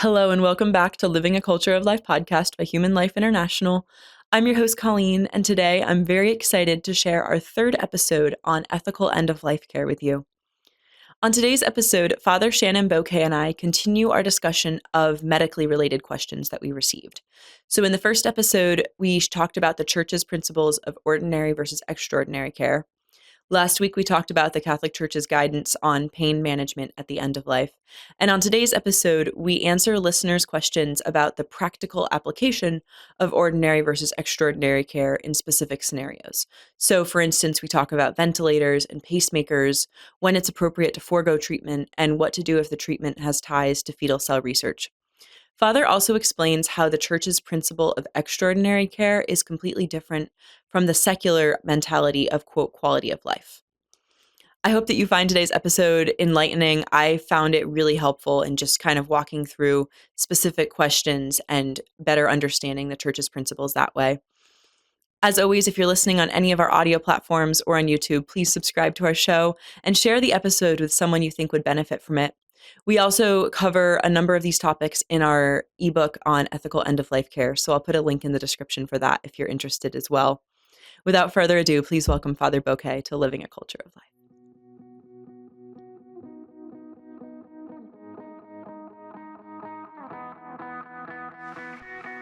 Hello, and welcome back to Living a Culture of Life podcast by Human Life International. I'm your host, Colleen, and today I'm very excited to share our third episode on ethical end-of-life care with you. On today's episode, Father Shenan Boquet and I continue our discussion of medically related questions that we received. So in the first episode, we talked about the Church's principles of ordinary versus extraordinary care. Last week, we talked about the Catholic Church's guidance on pain management at the end of life. And on today's episode, we answer listeners' questions about the practical application of ordinary versus extraordinary care in specific scenarios. So, for instance, we talk about ventilators and pacemakers, when it's appropriate to forego treatment, and what to do if the treatment has ties to fetal cell research. Father also explains how the Church's principle of extraordinary care is completely different from the secular mentality of, quote, quality of life. I hope that you find today's episode enlightening. I found it really helpful in just kind of walking through specific questions and better understanding the Church's principles that way. As always, if you're listening on any of our audio platforms or on YouTube, please subscribe to our show and share the episode with someone you think would benefit from it. We also cover a number of these topics in our ebook on ethical end-of-life care, so I'll put a link in the description for that if you're interested as well. Without further ado, please welcome Father Boquet to Living a Culture of Life.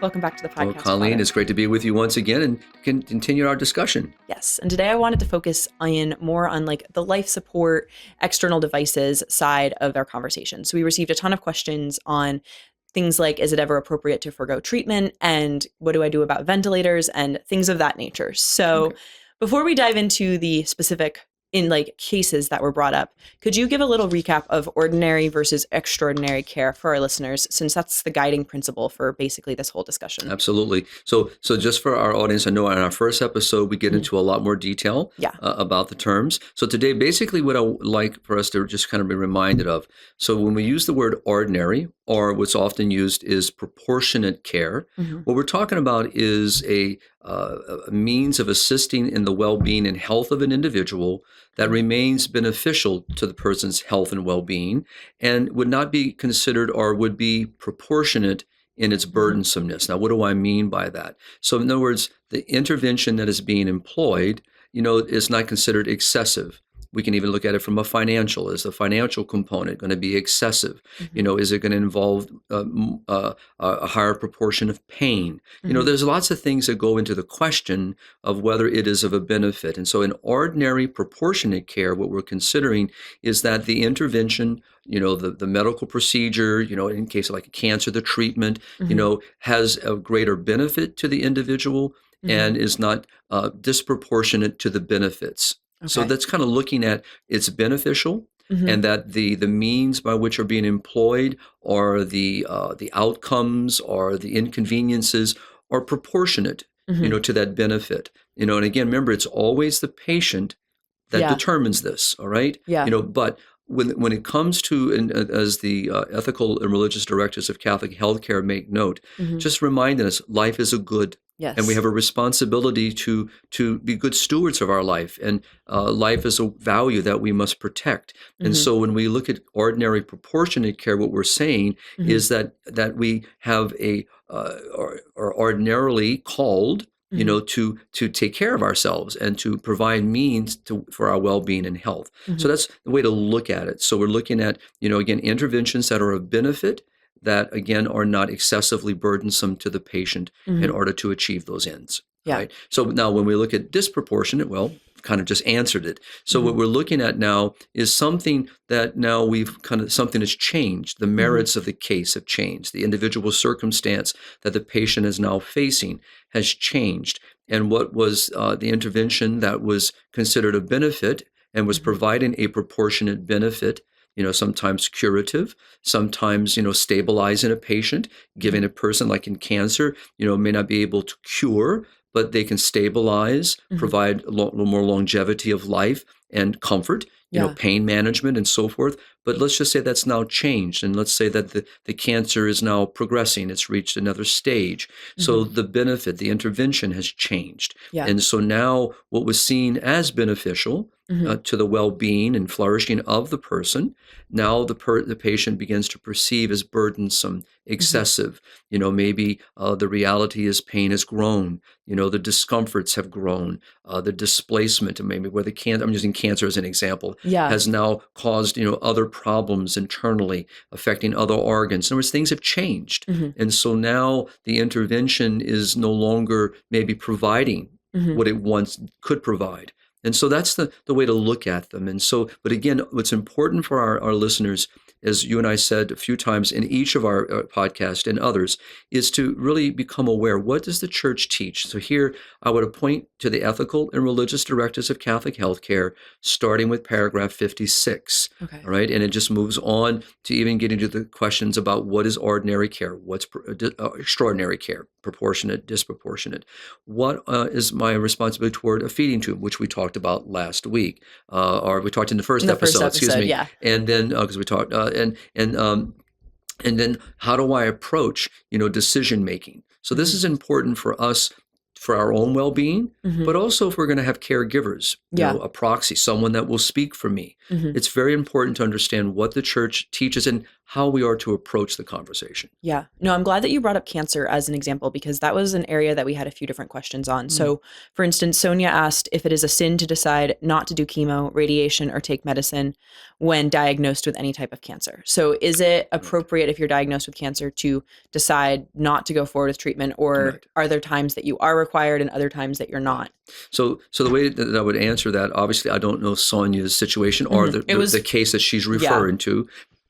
Welcome back to the podcast. Well, Colleen, Father. it's great to be with you once again and continue our discussion. Yes, and today I wanted to focus more on like the life support, external devices side of our conversation. So we received a ton of questions on things like, is it ever appropriate to forgo treatment? And what do I do about ventilators and things of that nature? So Before we dive into the specific cases that were brought up, could you give a little recap of ordinary versus extraordinary care for our listeners, since that's the guiding principle for basically this whole discussion? Absolutely. So just for our audience, I know in our first episode, we get into a lot more detail about the terms. So today, basically what I would like for us to just kind of be reminded of. So when we use the word ordinary, or what's often used is proportionate care, what we're talking about is a means of assisting in the well-being and health of an individual that remains beneficial to the person's health and well-being, and would not be considered or would be proportionate in its burdensomeness. Now, what do I mean by that? So in other words, the intervention that is being employed, is not considered excessive. We can even look at it from a financial. Is the financial component going to be excessive? Is it going to involve a higher proportion of pain? There's lots of things that go into the question of whether it is of a benefit. And so in ordinary proportionate care, what we're considering is that the intervention, the medical procedure, in case of like a cancer, the treatment, has a greater benefit to the individual and is not disproportionate to the benefits. Okay. So that's kind of looking at it's beneficial, and that the means by which are being employed, or the outcomes or the inconveniences are proportionate, to that benefit. And again, remember, it's always the patient that determines this. All right. Yeah. But when it comes to, and as the ethical and religious directives of Catholic healthcare make note, just reminding us, life is a good. Yes. And we have a responsibility to be good stewards of our life, and life is a value that we must protect. And so when we look at ordinary proportionate care, what we're saying is that we have are ordinarily called, to take care of ourselves and to provide means for our well-being and health. So that's the way to look at it. So we're looking at, again, interventions that are of benefit, that, again, are not excessively burdensome to the patient in order to achieve those ends. Yeah. Right? So now when we look at disproportionate, well, kind of just answered it. So what we're looking at now is something that now something has changed. The merits of the case have changed. The individual circumstance that the patient is now facing has changed. And what was the intervention that was considered a benefit and was providing a proportionate benefit, sometimes curative, sometimes, stabilizing a patient, giving a person, like in cancer, may not be able to cure, but they can stabilize, provide a little more longevity of life and comfort, pain management and so forth. But let's just say that's now changed. And let's say that the cancer is now progressing. It's reached another stage. So the benefit, the intervention has changed. Yeah. And so now what was seen as beneficial to the well-being and flourishing of the person, now the patient begins to perceive as burdensome, excessive. Maybe the reality is pain has grown. The discomforts have grown. The displacement, maybe where the cancer, I'm using cancer as an example, has now caused, other problems internally affecting other organs. In other words, things have changed. And so now the intervention is no longer maybe providing what it once could provide. And so that's the way to look at them. And so, but again, what's important for our listeners, as you and I said a few times in each of our podcasts and others, is to really become aware. What does the church teach? So here I would point to the ethical and religious directives of Catholic healthcare, starting with paragraph 56. Okay. All right. And it just moves on to even getting to the questions about what is ordinary care, what's extraordinary care, proportionate, disproportionate. What is my responsibility toward a feeding tube, which we talked about last week, or we talked in the first episode, excuse me. Yeah. And then, because we talked, and then how do I approach, decision making? So this is important for us, for our own well-being, but also if we're going to have caregivers, a proxy, someone that will speak for me. It's very important to understand what the church teaches and how we are to approach the conversation. Yeah. No, I'm glad that you brought up cancer as an example, because that was an area that we had a few different questions on. So, for instance, Sonia asked if it is a sin to decide not to do chemo, radiation, or take medicine when diagnosed with any type of cancer. So is it appropriate if you're diagnosed with cancer to decide not to go forward with treatment, or are there times that you are required and other times that you're not? So the way that I would answer that, obviously I don't know Sonia's situation or the case that she's referring to.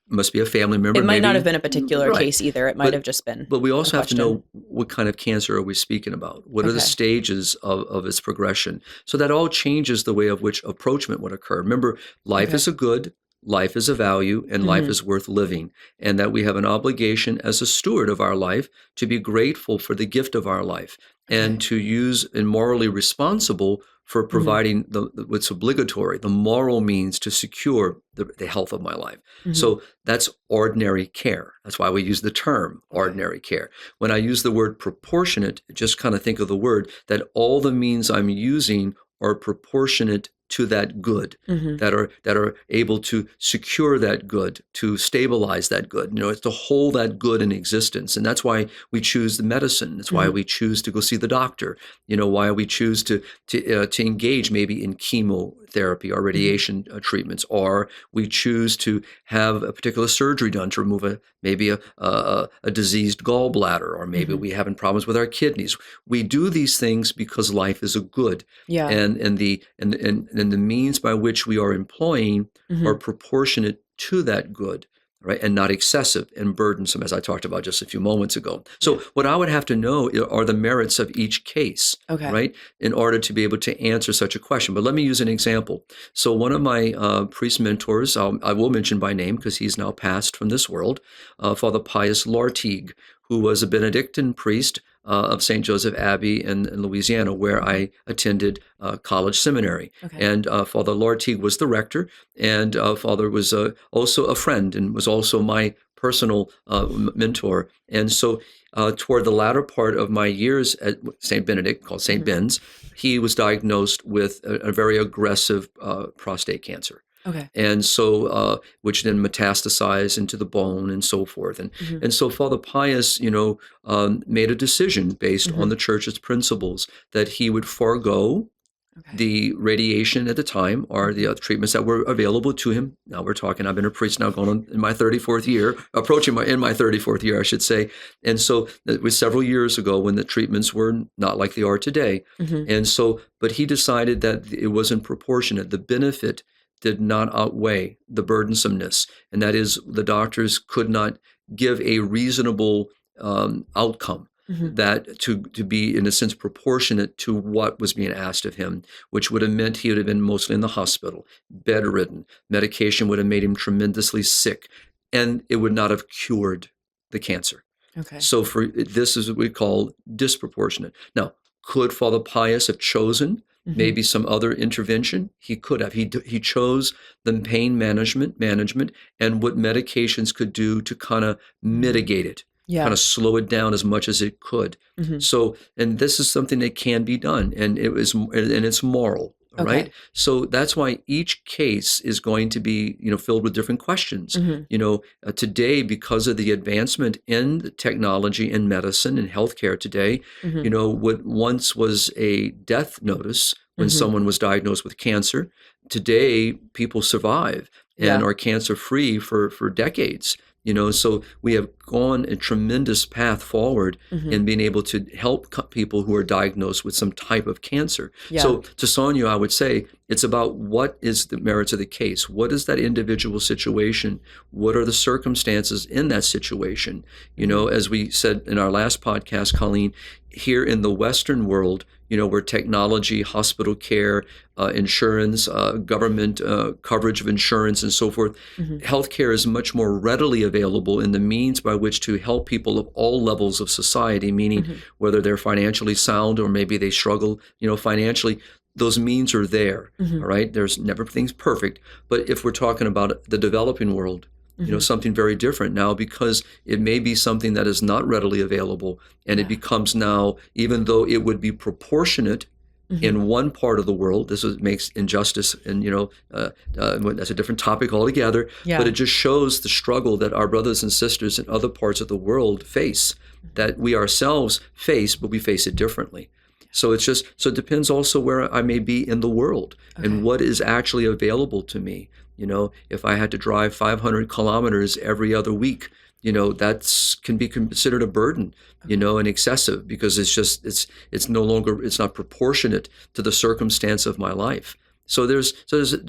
Must be a family member. It might not have been a particular case either. It might have just been. But we also have to know what kind of cancer are we speaking about? What are the stages of its progression? So that all changes the way of which approachment would occur. Remember, life is a good, life is a value, and life is worth living. And that we have an obligation as a steward of our life to be grateful for the gift of our life and to use and morally responsible for providing what's obligatory, the moral means to secure the health of my life. So that's ordinary care. That's why we use the term ordinary care. When I use the word proportionate, just kind of think of the word that all the means I'm using are proportionate to that good, that are able to secure that good, to stabilize that good. It's to hold that good in existence, and that's why we choose the medicine. That's why we choose to go see the doctor. Why we choose to engage maybe in chemotherapy or radiation treatments, or we choose to have a particular surgery done to remove maybe a diseased gallbladder, or maybe we having problems with our kidneys. We do these things because life is a good, and the means by which we are employing are proportionate to that good, right, and not excessive and burdensome, as I talked about just a few moments ago. So what I would have to know are the merits of each case, right, in order to be able to answer such a question. But let me use an example. So one of my priest mentors, I will mention by name because he's now passed from this world, Father Pius Lartigue, who was a Benedictine priest of St. Joseph Abbey in Louisiana, where I attended college seminary. And Father Lartigue was the rector, and Father was also a friend and was also my personal mentor. And so toward the latter part of my years at St. Benedict, called St. Ben's, he was diagnosed with a very aggressive prostate cancer. And so, which then metastasized into the bone and so forth. And so Father Pius, made a decision based on the church's principles that he would forego the radiation at the time, or the other treatments that were available to him. Now we're talking, I've been a priest now going on in my 34th year, in my 34th year, I should say. And so it was several years ago when the treatments were not like they are today. And so, but he decided that it wasn't proportionate. The benefit did not outweigh the burdensomeness. And that is, the doctors could not give a reasonable outcome that to be, in a sense, proportionate to what was being asked of him, which would have meant he would have been mostly in the hospital, bedridden. Medication would have made him tremendously sick, and it would not have cured the cancer. So this is what we call disproportionate. Now, could Father Pius have chosen maybe some other intervention? He could have. He chose the pain management and what medications could do to kind of mitigate it, kind of slow it down as much as it could. So, and this is something that can be done, and it's moral. All right. So that's why each case is going to be, filled with different questions. Today, because of the advancement in technology and medicine and healthcare today, what once was a death notice when someone was diagnosed with cancer, today people survive and are cancer free for decades. So we have gone a tremendous path forward in being able to help people who are diagnosed with some type of cancer. So to Sonia, I would say it's about what is the merits of the case. What is that individual situation? What are the circumstances in that situation? As we said in our last podcast, Colleen, here in the Western world, where technology, hospital care, insurance, government coverage of insurance and so forth, healthcare is much more readily available in the means by which to help people of all levels of society, meaning whether they're financially sound or maybe they struggle, financially. Those means are there, all right? There's never things perfect. But if we're talking about the developing world, something very different now, because it may be something that is not readily available, and it becomes now, even though it would be proportionate in one part of the world, makes injustice, and that's a different topic altogether. But it just shows the struggle that our brothers and sisters in other parts of the world face, that we ourselves face, but we face it differently. So it depends also where I may be in the world and what is actually available to me. If I had to drive 500 kilometers every other week, that can be considered a burden, and excessive, because it's not proportionate to the circumstance of my life. So there's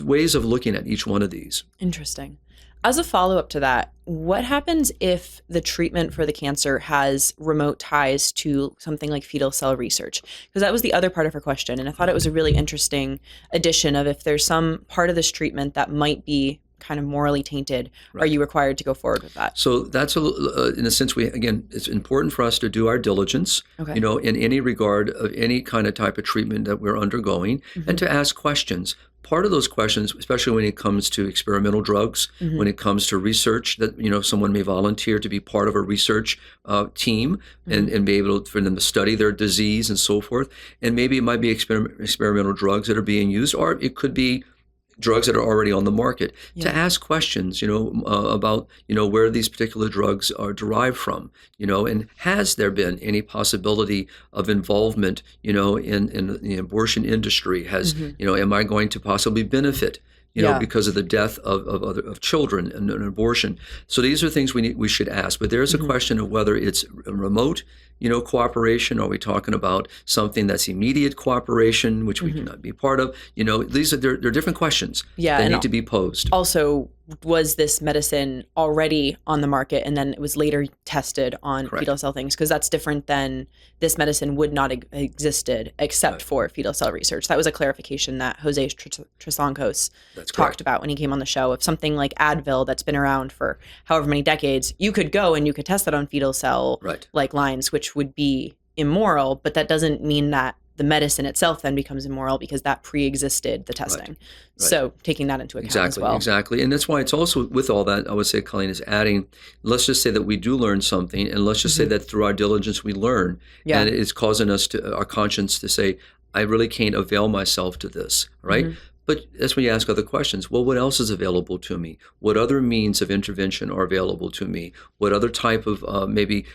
ways of looking at each one of these. Interesting. As a follow-up to that, what happens if the treatment for the cancer has remote ties to something like fetal cell research? Because that was the other part of her question, and I thought it was a really interesting addition of, if there's some part of this treatment that might be kind of morally tainted, are you required to go forward with that? So that's, in a sense, it's important for us to do our diligence, in any regard of any kind of type of treatment that we're undergoing, and to ask questions. Part of those questions, especially when it comes to experimental drugs, when it comes to research, that someone may volunteer to be part of a research team and be able for them to study their disease and so forth. And maybe it might be experimental drugs that are being used, or it could be drugs that are already on the market, to ask questions, about, where these particular drugs are derived from, and has there been any possibility of involvement, in the abortion industry? Am I going to possibly benefit, because of the death of children and abortion? So these are things we should ask. But there's a question of whether it's remote, cooperation. Are we talking about something that's immediate cooperation, which we cannot be part of? They're different questions that need to be posed. Also, was this medicine already on the market and then it was later tested on fetal cell things? Because that's different than this medicine would not have existed except for fetal cell research. That was a clarification that Jose Trasancos talked about when he came on the show, of something like Advil that's been around for however many decades. You could go and you could test that on fetal cell like lines, which would be immoral, but that doesn't mean that the medicine itself then becomes immoral, because that pre-existed the testing. So taking that into account as well. Exactly. And that's why it's also, with all that, I would say, Colleen, is adding, let's just say that we do learn something, and let's just say that through our diligence we learn, and it's causing our conscience to say, I really can't avail myself to this, right? But that's when you ask other questions. Well, what else is available to me? What other means of intervention are available to me? What other type of, maybe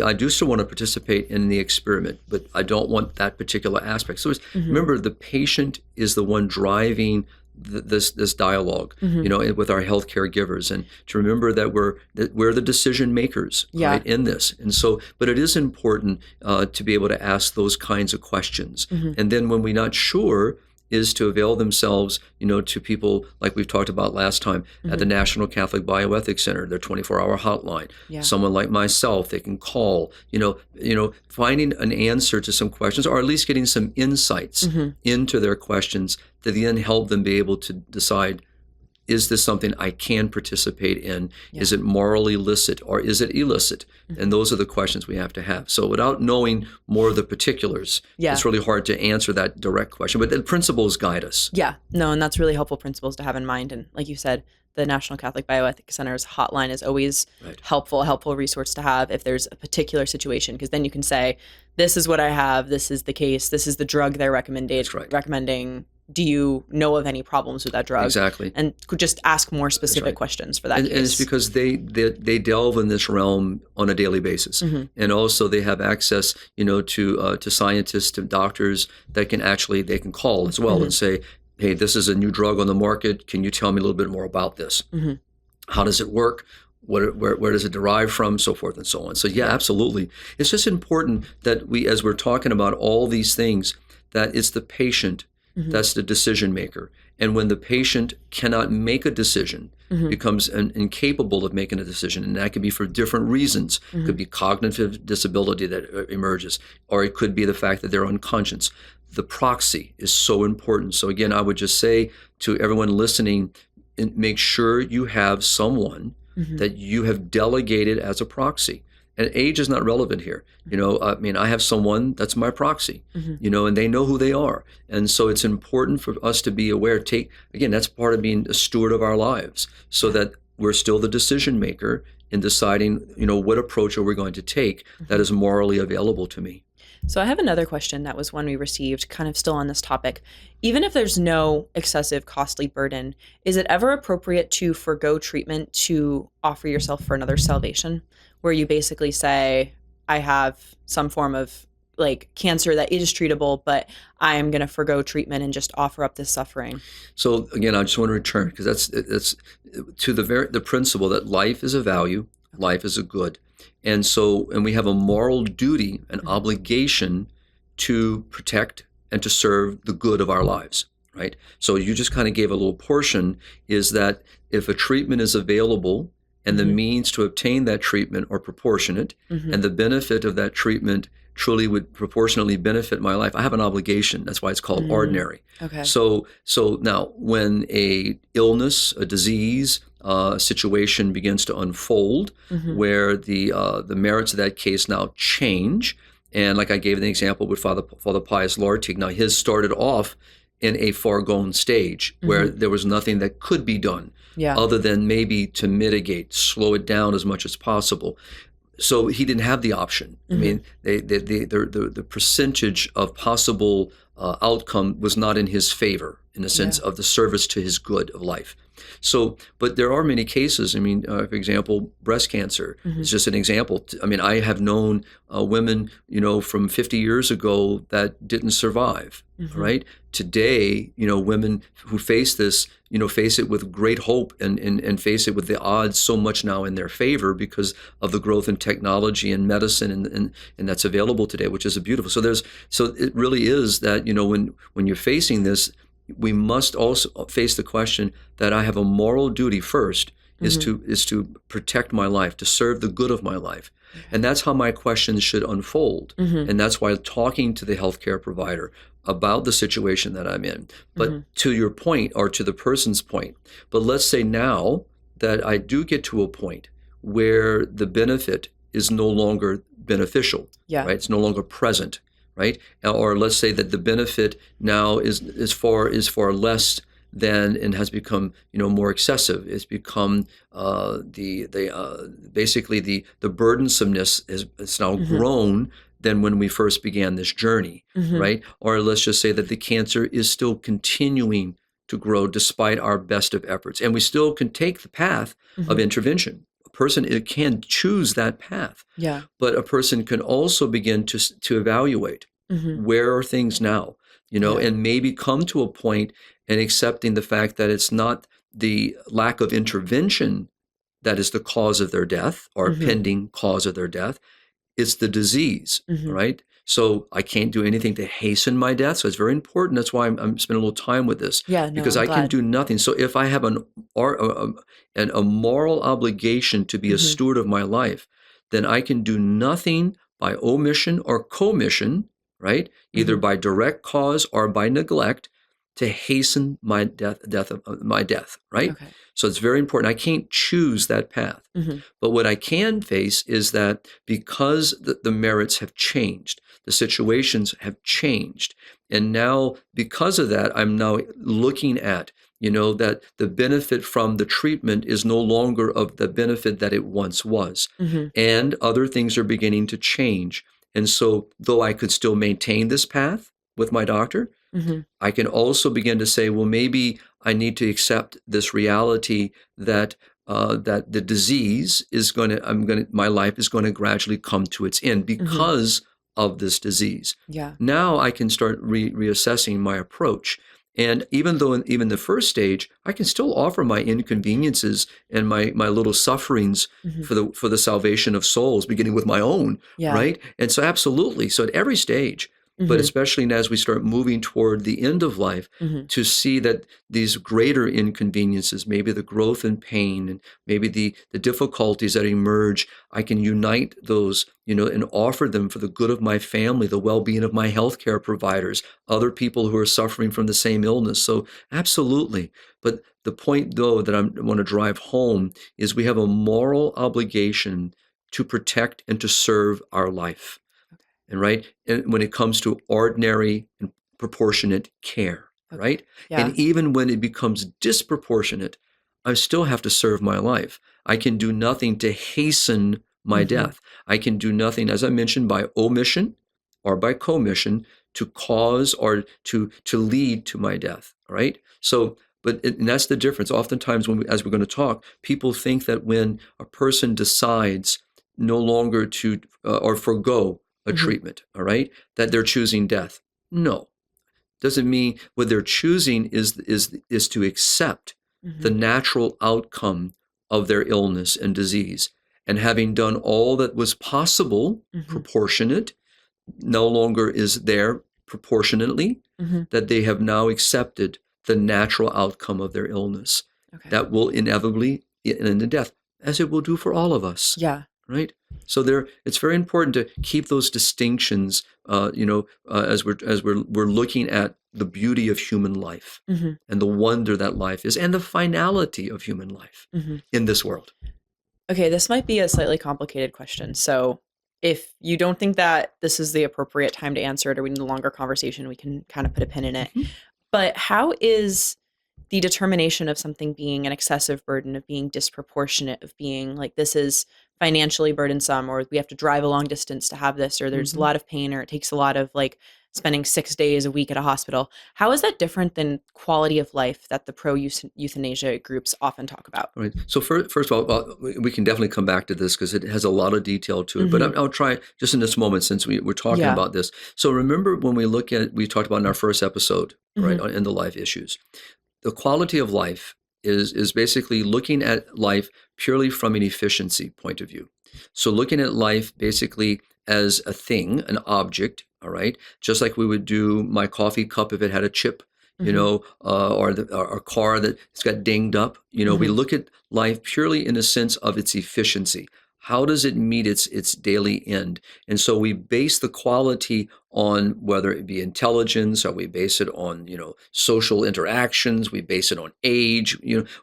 I do still want to participate in the experiment, but I don't want that particular aspect. So remember, the patient is the one driving this dialogue, with our healthcare givers, and to remember that we're the decision makers right, in this. And so, but it is important to be able to ask those kinds of questions. And then when we're not sure, is to avail themselves, to people like we've talked about last time at the National Catholic Bioethics Center, their 24-hour hotline. Someone like myself, they can call, finding an answer to some questions, or at least getting some insights into their questions to then help them be able to decide, is this something I can participate in? Is it morally licit, or is it illicit? And those are the questions we have to have. So without knowing more of the particulars, it's really hard to answer that direct question. But the principles guide us. And that's really helpful principles to have in mind. And like you said, the National Catholic Bioethics Center's hotline is always a helpful resource to have if there's a particular situation, because then you can say, this is what I have, this is the case, this is the drug they're recommending. do you know of any problems with that drug? Exactly. And could just ask more specific questions for that case. And it's because they delve in this realm on a daily basis. And also they have access, to scientists, to doctors that they can call as well and say, hey, this is a new drug on the market. Can you tell me a little bit more about this? How does it work? Where does it derive from? So forth and so on. So yeah, absolutely. It's just important that as we're talking about all these things, that it's the patient that's the decision maker. And when the patient cannot make a decision, becomes incapable of making a decision, and that could be for different reasons. It could be cognitive disability that emerges, or it could be the fact that they're unconscious. The proxy is so important. So again, I would just say to everyone listening, make sure you have someone that you have delegated as a proxy. And age is not relevant here. I have someone that's my proxy, and they know who they are. And so it's important for us to be aware. That's part of being a steward of our lives, so that we're still the decision maker in deciding, what approach are we going to take that is morally available to me. So I have another question that was one we received, kind of still on this topic. Even if there's no excessive costly burden, is it ever appropriate to forgo treatment to offer yourself for another salvation? Where you basically say, I have some form of cancer that is treatable, but I am going to forgo treatment and just offer up this suffering. So again, I just want to return, because that's to the principle that life is a value, life is a good. And we have a moral duty, an obligation to protect and to serve the good of our lives, right? So you just kind of gave a little portion, is that if a treatment is available and the means to obtain that treatment are proportionate, and the benefit of that treatment truly would proportionately benefit my life, I have an obligation. That's why it's called ordinary. Okay. So now when a illness, a disease, situation begins to unfold, where the merits of that case now change, and like I gave the example with Father Pius Lartigue, now his started off in a far-gone stage where there was nothing that could be done other than maybe to mitigate, slow it down as much as possible. So he didn't have the option. I mean, the percentage of possible outcome was not in his favor, in the sense of the service to his good of life. So, but there are many cases. I mean, for example, breast cancer is just an example. I mean, I have known women, from 50 years ago that didn't survive, right? Today, women who face this, face it with great hope and face it with the odds so much now in their favor because of the growth in technology and medicine and that's available today, which is beautiful. So it really is that, when you're facing this, we must also face the question that I have a moral duty first, is to protect my life, to serve the good of my life. And that's how my questions should unfold. And that's why talking to the healthcare provider about the situation that I'm in. But to your point, or to the person's point, but let's say now that I do get to a point where the benefit is no longer beneficial, right? It's no longer present, right? Or let's say that the benefit now is far less than, and has become more excessive. It's become basically the burdensomeness it's now grown than when we first began this journey, right? Or let's just say that the cancer is still continuing to grow despite our best of efforts, and we still can take the path of intervention. A person can choose that path, but a person can also begin to evaluate where are things now, and maybe come to a point and accepting the fact that it's not the lack of intervention that is the cause of their death or pending cause of their death. It's the disease, right? So I can't do anything to hasten my death. So it's very important. That's why I'm spending a little time with this, because I can do nothing. So if I have a moral obligation to be a steward of my life, then I can do nothing by omission or commission, right? Either by direct cause or by neglect to hasten my death, right? Okay. So it's very important. I can't choose that path. But what I can face is that because the merits have changed, the situations have changed, and now because of that, I'm now looking at, that the benefit from the treatment is no longer of the benefit that it once was. And other things are beginning to change. And so though I could still maintain this path with my doctor, I can also begin to say, well, maybe I need to accept this reality that that the disease is my life is going to gradually come to its end because of this disease. Yeah. Now I can start reassessing my approach. And even though even the first stage, I can still offer my inconveniences and my little sufferings for the salvation of souls, beginning with my own, right? And so absolutely. So at every stage, but especially as we start moving toward the end of life, to see that these greater inconveniences, maybe the growth and pain, and maybe the difficulties that emerge, I can unite those, and offer them for the good of my family, the well-being of my healthcare providers, other people who are suffering from the same illness. So absolutely. But the point, though, that I want to drive home is we have a moral obligation to protect and to serve our life. And and when it comes to ordinary and proportionate care, right? Yeah. And even when it becomes disproportionate, I still have to serve my life. I can do nothing to hasten my death. I can do nothing, as I mentioned, by omission or by commission to cause or to lead to my death, right? So, and that's the difference. Oftentimes, as we're going to talk, people think that when a person decides no longer to or forgo a treatment, all right, that they're choosing death. No, doesn't mean what they're choosing is to accept the natural outcome of their illness and disease, and having done all that was possible, proportionate, no longer is there proportionately, that they have now accepted the natural outcome of their illness that will inevitably end in death, as it will do for all of us. Yeah. Right. So it's very important to keep those distinctions, as we're looking at the beauty of human life and the wonder that life is, and the finality of human life in this world. Okay, this might be a slightly complicated question. So if you don't think that this is the appropriate time to answer it, or we need a longer conversation, we can kind of put a pin in it. But how is the determination of something being an excessive burden, of being disproportionate, of being like this is financially burdensome, or we have to drive a long distance to have this, or there's a lot of pain, or it takes a lot of like spending 6 days a week at a hospital. How is that different than quality of life that the pro-euthanasia groups often talk about? All right. So first of all, we can definitely come back to this because it has a lot of detail to it. But I'll try just in this moment, since we're talking about this. So remember when we talked about in our first episode, right, on end of life issues, the quality of life is basically looking at life purely from an efficiency point of view. So looking at life basically as a thing, an object, all right? Just like we would do my coffee cup if it had a chip, or a car that's got dinged up. We look at life purely in a sense of its efficiency. How does it meet its daily end? And so we base the quality on whether it be intelligence, or we base it on, social interactions, we base it on age,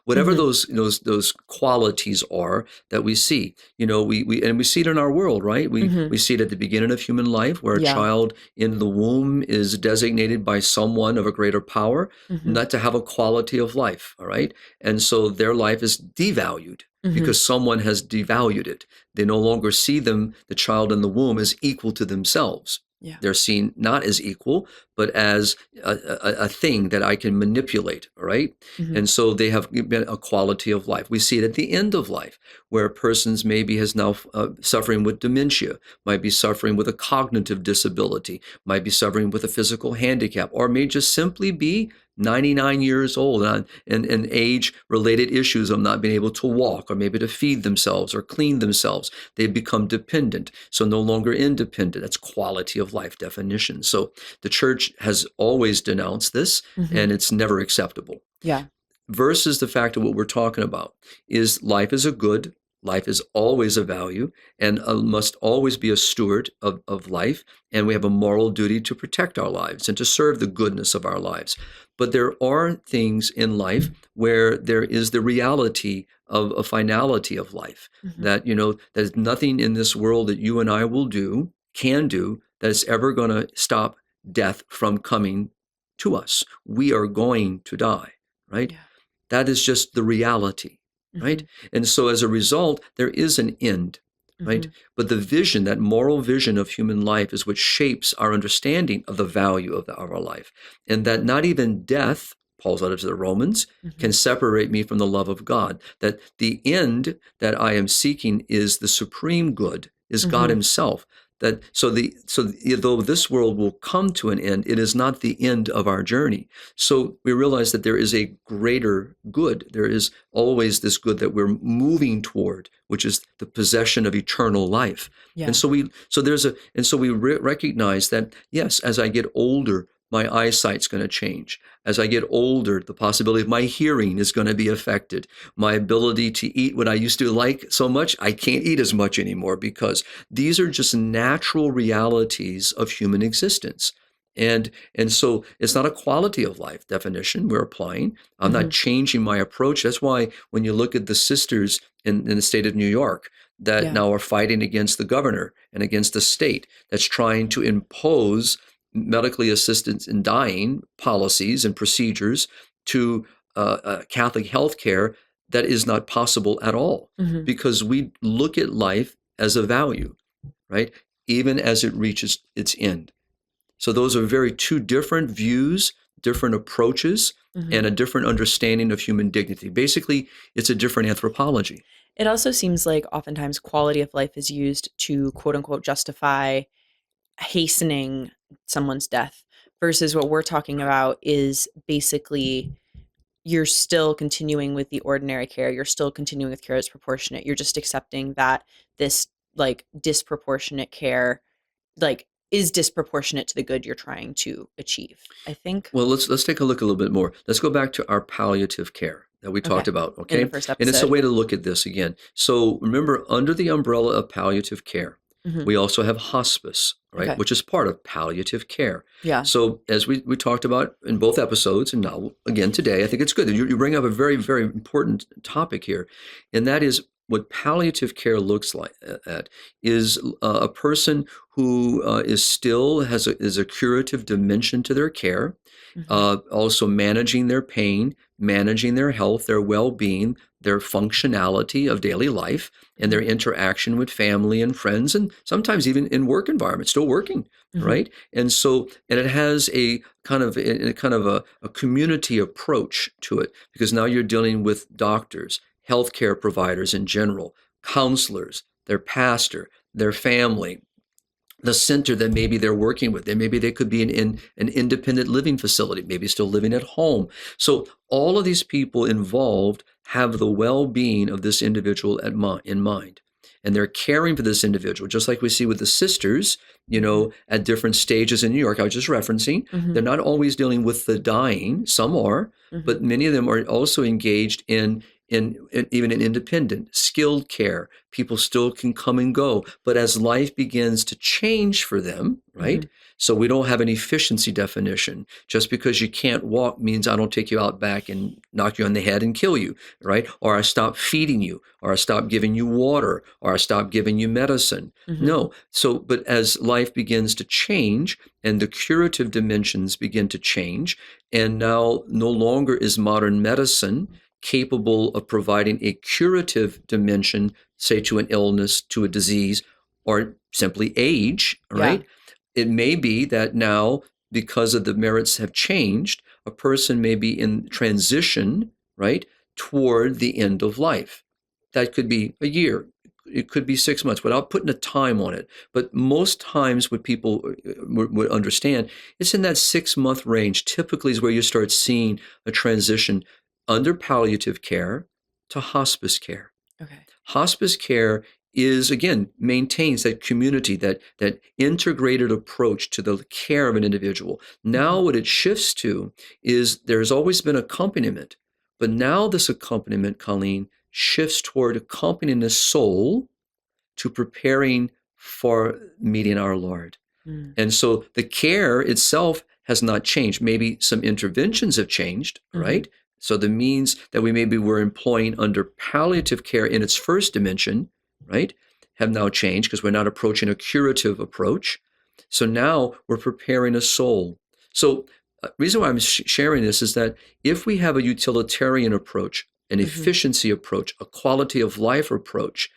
whatever those qualities are that we see. We see it in our world, right? We see it at the beginning of human life, where a child in the womb is designated by someone of a greater power, not to have a quality of life, all right? And so their life is devalued. Because someone has devalued it. They no longer see the child in the womb as equal to themselves. Yeah. They're seen not as equal, but as a thing that I can manipulate, all right? And so they have been a quality of life. We see it at the end of life, where a person's maybe has now suffering with dementia, might be suffering with a cognitive disability, might be suffering with a physical handicap, or may just simply be 99 years old and age-related issues of not being able to walk, or maybe to feed themselves or clean themselves. They've become dependent, so no longer independent. That's quality of life definition. So the church has always denounced this, and it's never acceptable. Yeah. Versus the fact of what we're talking about is life is a good, life is always a value, and must always be a steward of life, and we have a moral duty to protect our lives and to serve the goodness of our lives. But there are things in life where there is the reality of a finality of life, that, there's nothing in this world that you and I can do, that is ever going to stop death from coming to us. We are going to die, right? Yeah. That is just the reality, right? And so as a result, there is an end. right? But the vision, that moral vision of human life, is what shapes our understanding of the value of our life. And that not even death, Paul's letter to the Romans, can separate me from the love of God. That the end that I am seeking is the supreme good, is God himself. That though this world will come to an end, it is not the end of our journey. So we realize that there is a greater good. There is always this good that we're moving toward, which is the possession of eternal life. Yeah. And so we recognize that, yes, as I get older, my eyesight's going to change. As I get older, the possibility of my hearing is going to be affected. My ability to eat what I used to like so much, I can't eat as much anymore, because these are just natural realities of human existence. And so it's not a quality of life definition we're applying. I'm not changing my approach. That's why when you look at the sisters in the state of New York that now are fighting against the governor and against the state that's trying to impose medically assisted in dying policies and procedures to Catholic healthcare, that is not possible at all, because we look at life as a value, right? Even as it reaches its end. So those are two different views, different approaches, and a different understanding of human dignity. Basically, it's a different anthropology. It also seems like oftentimes quality of life is used to, quote unquote, justify hastening someone's death, versus what we're talking about is basically you're still continuing with the ordinary care. You're still continuing with care that's proportionate. You're just accepting that this disproportionate care is disproportionate to the good you're trying to achieve, I think. Well, let's take a look a little bit more. Let's go back to our palliative care that we talked about, okay? In the first episode. And it's a way to look at this again. So remember, under the umbrella of palliative care, we also have hospice, right? Which is part of palliative care. Yeah. So as we talked about in both episodes, and now again today, I think it's good that you bring up a very, very important topic here, and that is what palliative care looks like is a person who is a curative dimension to their care, also managing their pain, managing their health, their well-being, their functionality of daily life, and their interaction with family and friends, and sometimes even in work environments, still working, right? And it has a kind of a community approach to it, because now you're dealing with doctors, healthcare providers in general, counselors, their pastor, their family, the center that maybe they're working with. Maybe they could be in an independent living facility, maybe still living at home. So all of these people involved have the well-being of this individual in mind. And they're caring for this individual, just like we see with the sisters, at different stages in New York, I was just referencing. They're not always dealing with the dying. Some are, but many of them are also engaged in even in independent, skilled care. People still can come and go. But as life begins to change for them, right? So we don't have an efficiency definition. Just because you can't walk means I don't take you out back and knock you on the head and kill you, right? Or I stop feeding you, or I stop giving you water, or I stop giving you medicine. No. But as life begins to change and the curative dimensions begin to change, and now no longer is modern medicine capable of providing a curative dimension, say to an illness, to a disease, or simply age, right? Yeah. It may be that now, because of the merits have changed, a person may be in transition, right, toward the end of life. That could be a year. It could be 6 months, without putting a time on it. But most times what people would understand, it's in that 6-month range typically is where you start seeing a transition under palliative care to hospice care. Okay. Hospice care is, again, maintains that community, that integrated approach to the care of an individual. Now what it shifts to is there's always been accompaniment, but now this accompaniment, Colleen, shifts toward accompanying the soul to preparing for meeting our Lord. And so the care itself has not changed. Maybe some interventions have changed, right? So the means that we're employing under palliative care in its first dimension, right, have now changed because we're not approaching a curative approach. So now we're preparing a soul. So the reason why I'm sharing this is that if we have a utilitarian approach, an efficiency approach, a quality of life approach,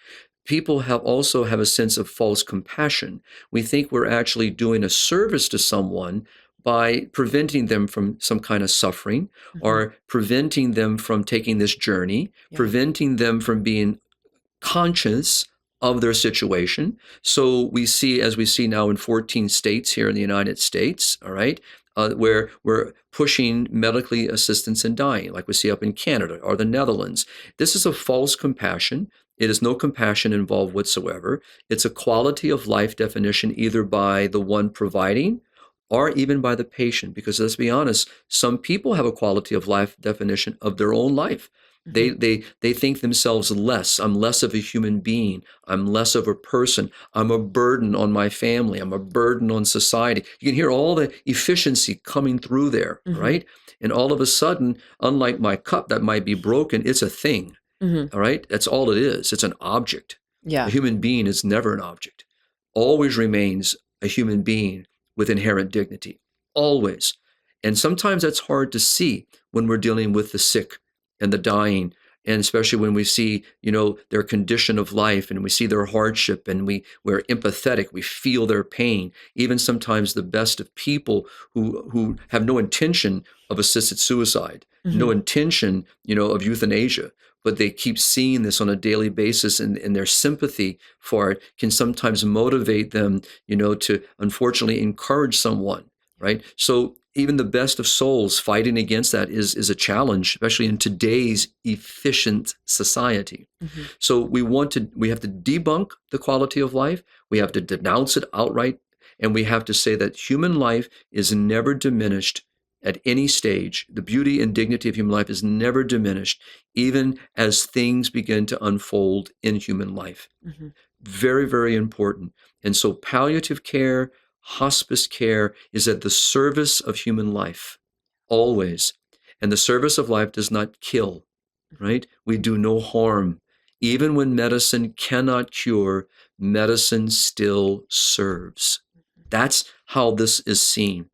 people also have a sense of false compassion. We think we're actually doing a service to someone by preventing them from some kind of suffering, or preventing them from taking this journey, preventing them from being conscious of their situation. So we see, as we see now in 14 states here in the United States, all right, where we're pushing medically assistance in dying, like we see up in Canada or the Netherlands. This is a false compassion. It is no compassion involved whatsoever. It's a quality of life definition, either by the one providing or even by the patient. Because let's be honest, some people have a quality of life definition of their own life. They think themselves less. I'm less of a human being. I'm less of a person. I'm a burden on my family. I'm a burden on society. You can hear all the efficiency coming through there, right? And all of a sudden, unlike my cup that might be broken, it's a thing, all right? That's all it is. It's an object. A human being is never an object. Always remains a human being with inherent dignity, always. And sometimes that's hard to see when we're dealing with the sick and the dying, and especially when we see, their condition of life, and we see their hardship, and we're empathetic, we feel their pain. Even sometimes the best of people who have no intention of assisted suicide, no intention, of euthanasia, but they keep seeing this on a daily basis, and their sympathy for it can sometimes motivate them, to unfortunately encourage someone, right? So even the best of souls fighting against that is a challenge, especially in today's efficient society. So we have to debunk the quality of life. We have to denounce it outright. And we have to say that human life is never diminished at any stage. The beauty and dignity of human life is never diminished, even as things begin to unfold in human life. Very, very important. And so palliative care, hospice care is at the service of human life, always. And the service of life does not kill, right? We do no harm. Even when medicine cannot cure, medicine still serves. That's how this is seen.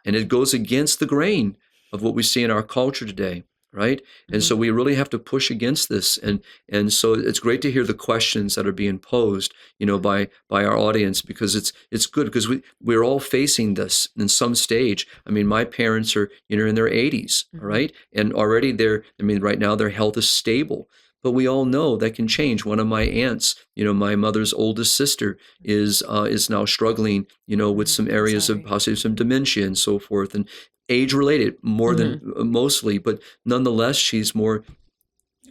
And it goes against the grain of what we see in our culture today, right? And so we really have to push against this. And so it's great to hear the questions that are being posed, by our audience, because it's good, because we're all facing this in some stage. I mean, my parents are, in their 80s, all right? And already right now their health is stable. But we all know that can change. One of my aunts, my mother's oldest sister, is now struggling, with some areas of possibly some dementia and so forth, and age-related more than mostly, but nonetheless, she's more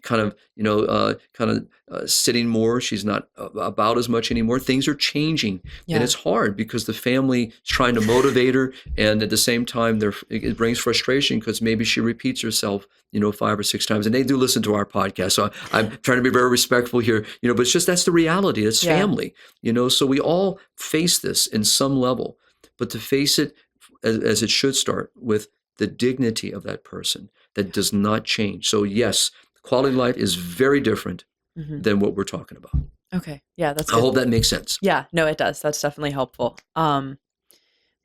kind of sitting more. She's not about as much anymore. Things are changing, and it's hard because the family is trying to motivate her, and at the same time, it brings frustration because maybe she repeats herself, 5 or 6 times. And they do listen to our podcast, so I'm trying to be very respectful here, but it's just that's the reality. It's family, So we all face this in some level, but to face it as it should start with the dignity of that person that does not change. So yes, quality of life is very different than what we're talking about. Okay. Yeah, that's good. I hope that makes sense. Yeah, no, it does. That's definitely helpful.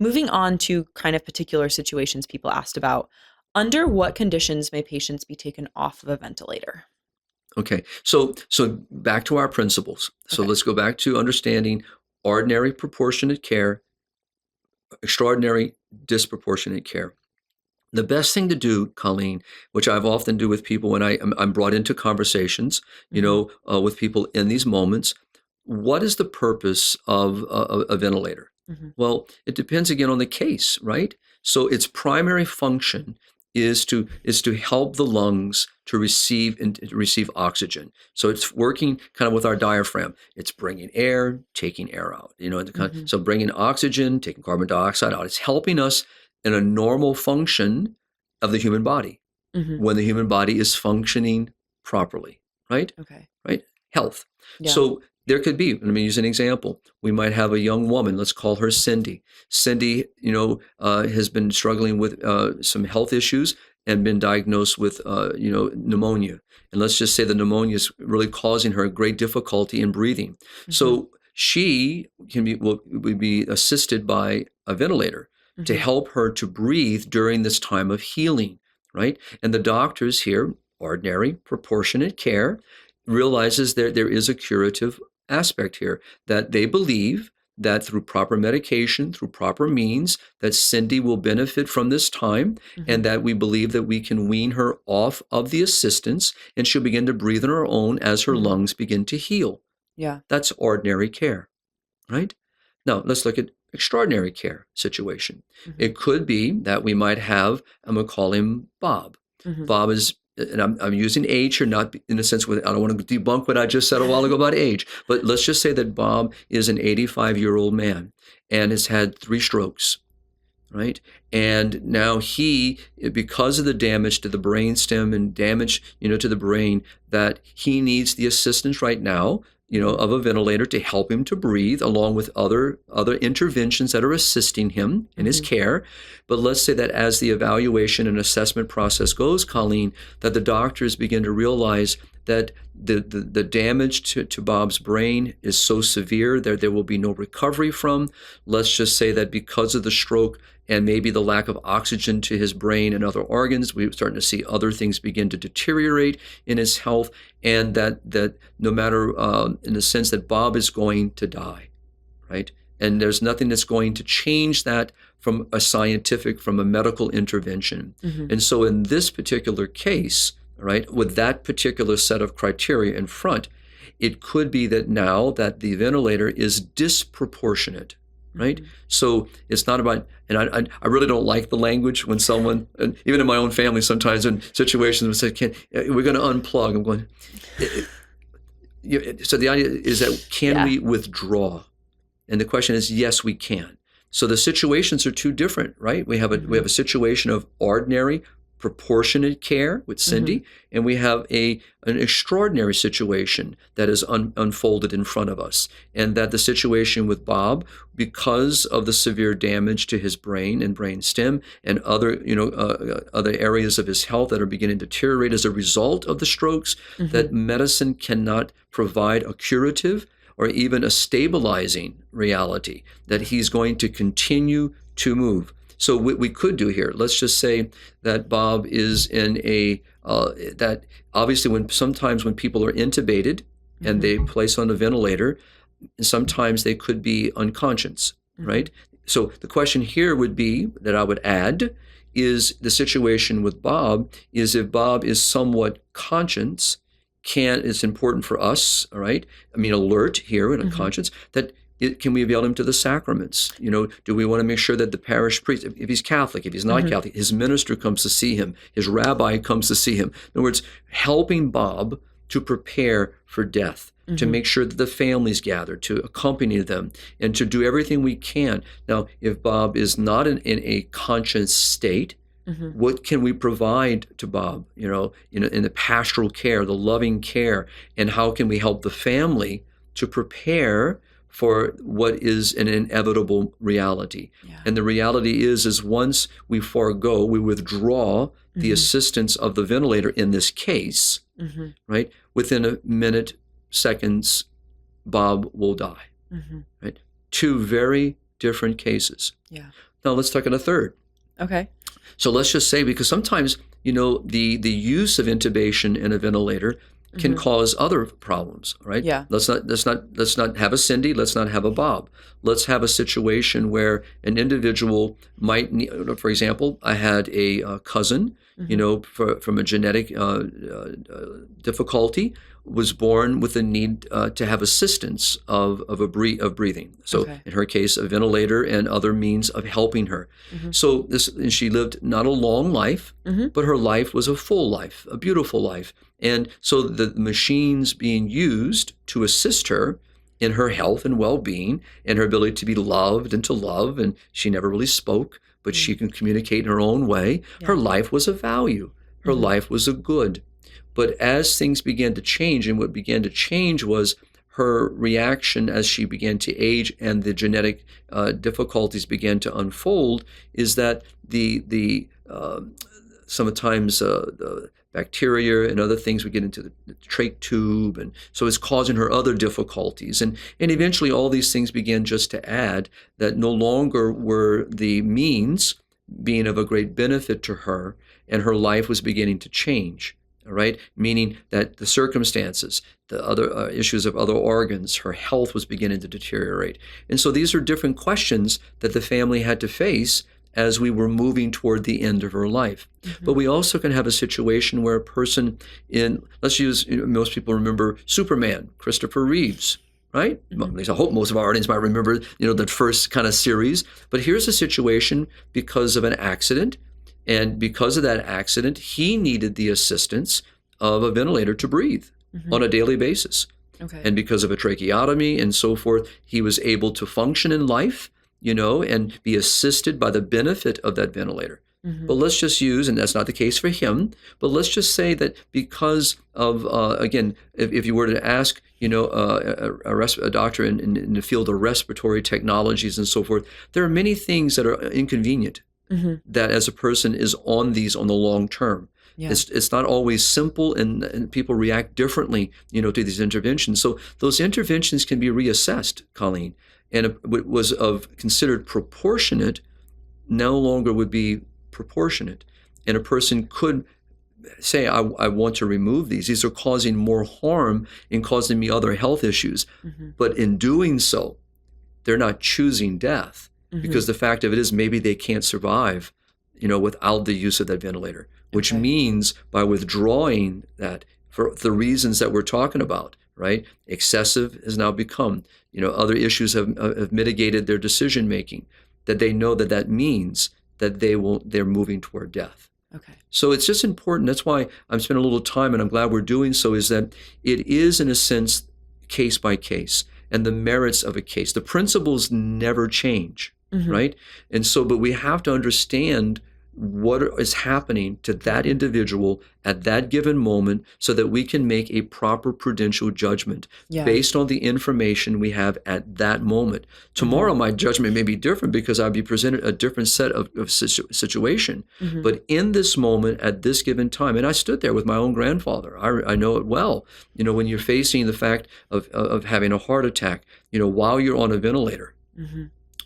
Moving on to kind of particular situations people asked about, under what conditions may patients be taken off of a ventilator? Okay. So back to our principles. So let's go back to understanding ordinary proportionate care, extraordinary disproportionate care. The best thing to do, Colleen, which I've often do with people when I'm brought into conversations, with people in these moments, what is the purpose of a ventilator? Well, it depends again on the case, right? So its primary function is to help the lungs to receive oxygen. So it's working kind of with our diaphragm. It's bringing air, taking air out. So bringing oxygen, taking carbon dioxide out. It's helping us in a normal function of the human body when the human body is functioning properly, right? Okay. Right? Health. Yeah. So there could be, let me use an example. We might have a young woman, let's call her Cindy. Cindy, has been struggling with some health issues and been diagnosed with, pneumonia. And let's just say the pneumonia is really causing her great difficulty in breathing. So she would be assisted by a ventilator to help her to breathe during this time of healing, right? And the doctors here, ordinary, proportionate care, realizes there is a curative aspect here, that they believe that through proper medication, through proper means, that Cindy will benefit from this time, and that we believe that we can wean her off of the assistance, and she'll begin to breathe on her own as her lungs begin to heal. Yeah. That's ordinary care, right? Now, let's look at extraordinary care situation. It could be that we might have, I'm going to call him Bob. Bob is, and I'm using age here, not in a sense, I don't want to debunk what I just said a while ago about age, but let's just say that Bob is an 85-year-old man and has had 3 strokes, right? And now he, because of the damage to the brainstem and damage, to the brain, that he needs the assistance right now, of a ventilator to help him to breathe, along with other interventions that are assisting him in his care. But let's say that as the evaluation and assessment process goes, Colleen, that the doctors begin to realize that the damage to Bob's brain is so severe that there will be no recovery from. Let's just say that because of the stroke and maybe the lack of oxygen to his brain and other organs, we're starting to see other things begin to deteriorate in his health, and that no matter, in the sense that Bob is going to die, right? And there's nothing that's going to change that from a medical intervention. And so in this particular case, right, with that particular set of criteria in front, it could be that now that the ventilator is disproportionate, right? So it's not about, and I really don't like the language when someone, and even in my own family sometimes in situations, we say, we're going to unplug. I'm going, so the idea is that can we withdraw? And the question is, yes, we can. So the situations are two different, right? We have a situation of ordinary proportionate care with Cindy, and we have an extraordinary situation that is unfolded in front of us. And that the situation with Bob, because of the severe damage to his brain and brain stem and other areas of his health that are beginning to deteriorate as a result of the strokes, that medicine cannot provide a curative or even a stabilizing reality, that he's going to continue to move. So what we could do here, let's just say that Bob is in that obviously sometimes when people are intubated and they place on a ventilator, sometimes they could be unconscious, right? So the question here would be, that I would add, is the situation with Bob is if Bob is somewhat conscious, it's important for us, all right? Alert here and unconscious, that can we avail him to the sacraments? Do we want to make sure that the parish priest, if he's Catholic, if he's not Catholic, his minister comes to see him, his rabbi comes to see him. In other words, helping Bob to prepare for death, to make sure that the families gather, to accompany them, and to do everything we can. Now, if Bob is not in a conscious state, what can we provide to Bob, in the pastoral care, the loving care, and how can we help the family to prepare for what is an inevitable reality? And the reality is once we withdraw the assistance of the ventilator in this case, right, within a minute, seconds, Bob will die, right? 2 very different cases. Now let's talk on a third. Okay. So let's just say, because sometimes, the use of intubation in a ventilator can cause other problems, right? Let's not have a Cindy. Let's not have a Bob. Let's have a situation where an individual might need, for example, I had a cousin, from a genetic difficulty, was born with a need to have assistance of breathing. So in her case, a ventilator and other means of helping her. So and she lived not a long life, but her life was a full life, a beautiful life. And so the machines being used to assist her in her health and well-being and her ability to be loved and to love, and she never really spoke, but she can communicate in her own way. Her life was of value. Her life was a good. But as things began to change, and what began to change was her reaction as she began to age and the genetic difficulties began to unfold, is that sometimes the bacteria and other things would get into the trach tube, and so it's causing her other difficulties. And eventually all these things began just to add that no longer were the means being of a great benefit to her, and her life was beginning to change. all right? Meaning that the circumstances, the other issues of other organs, her health was beginning to deteriorate. And so these are different questions that the family had to face as we were moving toward the end of her life. But we also can have a situation where a person let's use, most people remember Superman, Christopher Reeves, right? At least I hope most of our audience might remember, the first kind of series. But here's a situation because of an accident. And because of that accident, he needed the assistance of a ventilator to breathe on a daily basis. Okay. And because of a tracheotomy and so forth, he was able to function in life, and be assisted by the benefit of that ventilator. But let's just use, and that's not the case for him, but let's just say that because of, again, if you were to ask, a doctor in the field of respiratory technologies and so forth, there are many things that are inconvenient that as a person is on the long term. Yeah. It's not always simple, and people react differently, to these interventions. So those interventions can be reassessed, Colleen, and what was considered proportionate no longer would be proportionate. And a person could say, I want to remove these. These are causing more harm and causing me other health issues. But in doing so, they're not choosing death, because the fact of it is maybe they can't survive, without the use of that ventilator, which means by withdrawing that for the reasons that we're talking about, right? Excessive has now become, other issues have mitigated their decision making, that they know that means that they're moving toward death. Okay. So it's just important. That's why I'm spending a little time, and I'm glad we're doing so, is that it is, in a sense, case by case, and the merits of a case. The principles never change, right? And so, but we have to understand what is happening to that individual at that given moment so that we can make a proper prudential judgment based on the information we have at that moment. Tomorrow, my judgment may be different because I'll be presented a different set of situation. But in this moment, at this given time, and I stood there with my own grandfather. I know it well. When you're facing the fact of having a heart attack, while you're on a ventilator,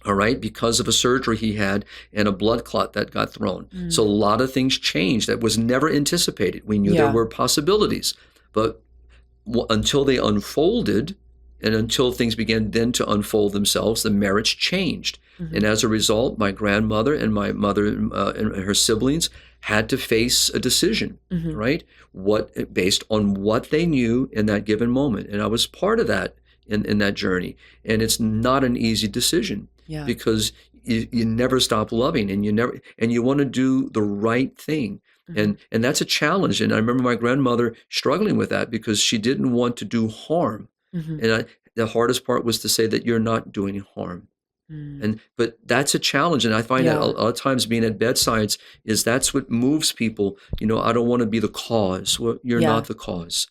all right, because of a surgery he had and a blood clot that got thrown. So a lot of things changed that was never anticipated. We knew there were possibilities, but until they unfolded and until things began then to unfold themselves, the merits changed. And as a result, my grandmother and my mother and her siblings had to face a decision, right? Based on what they knew in that given moment. And I was part of that in that journey. And it's not an easy decision. Because you never stop loving, and you want to do the right thing. And that's a challenge. And I remember my grandmother struggling with that because she didn't want to do harm. And the hardest part was to say that you're not doing harm. But that's a challenge. And I find that a lot of times being at bedsides that's what moves people. I don't want to be the cause. Well, you're not the cause.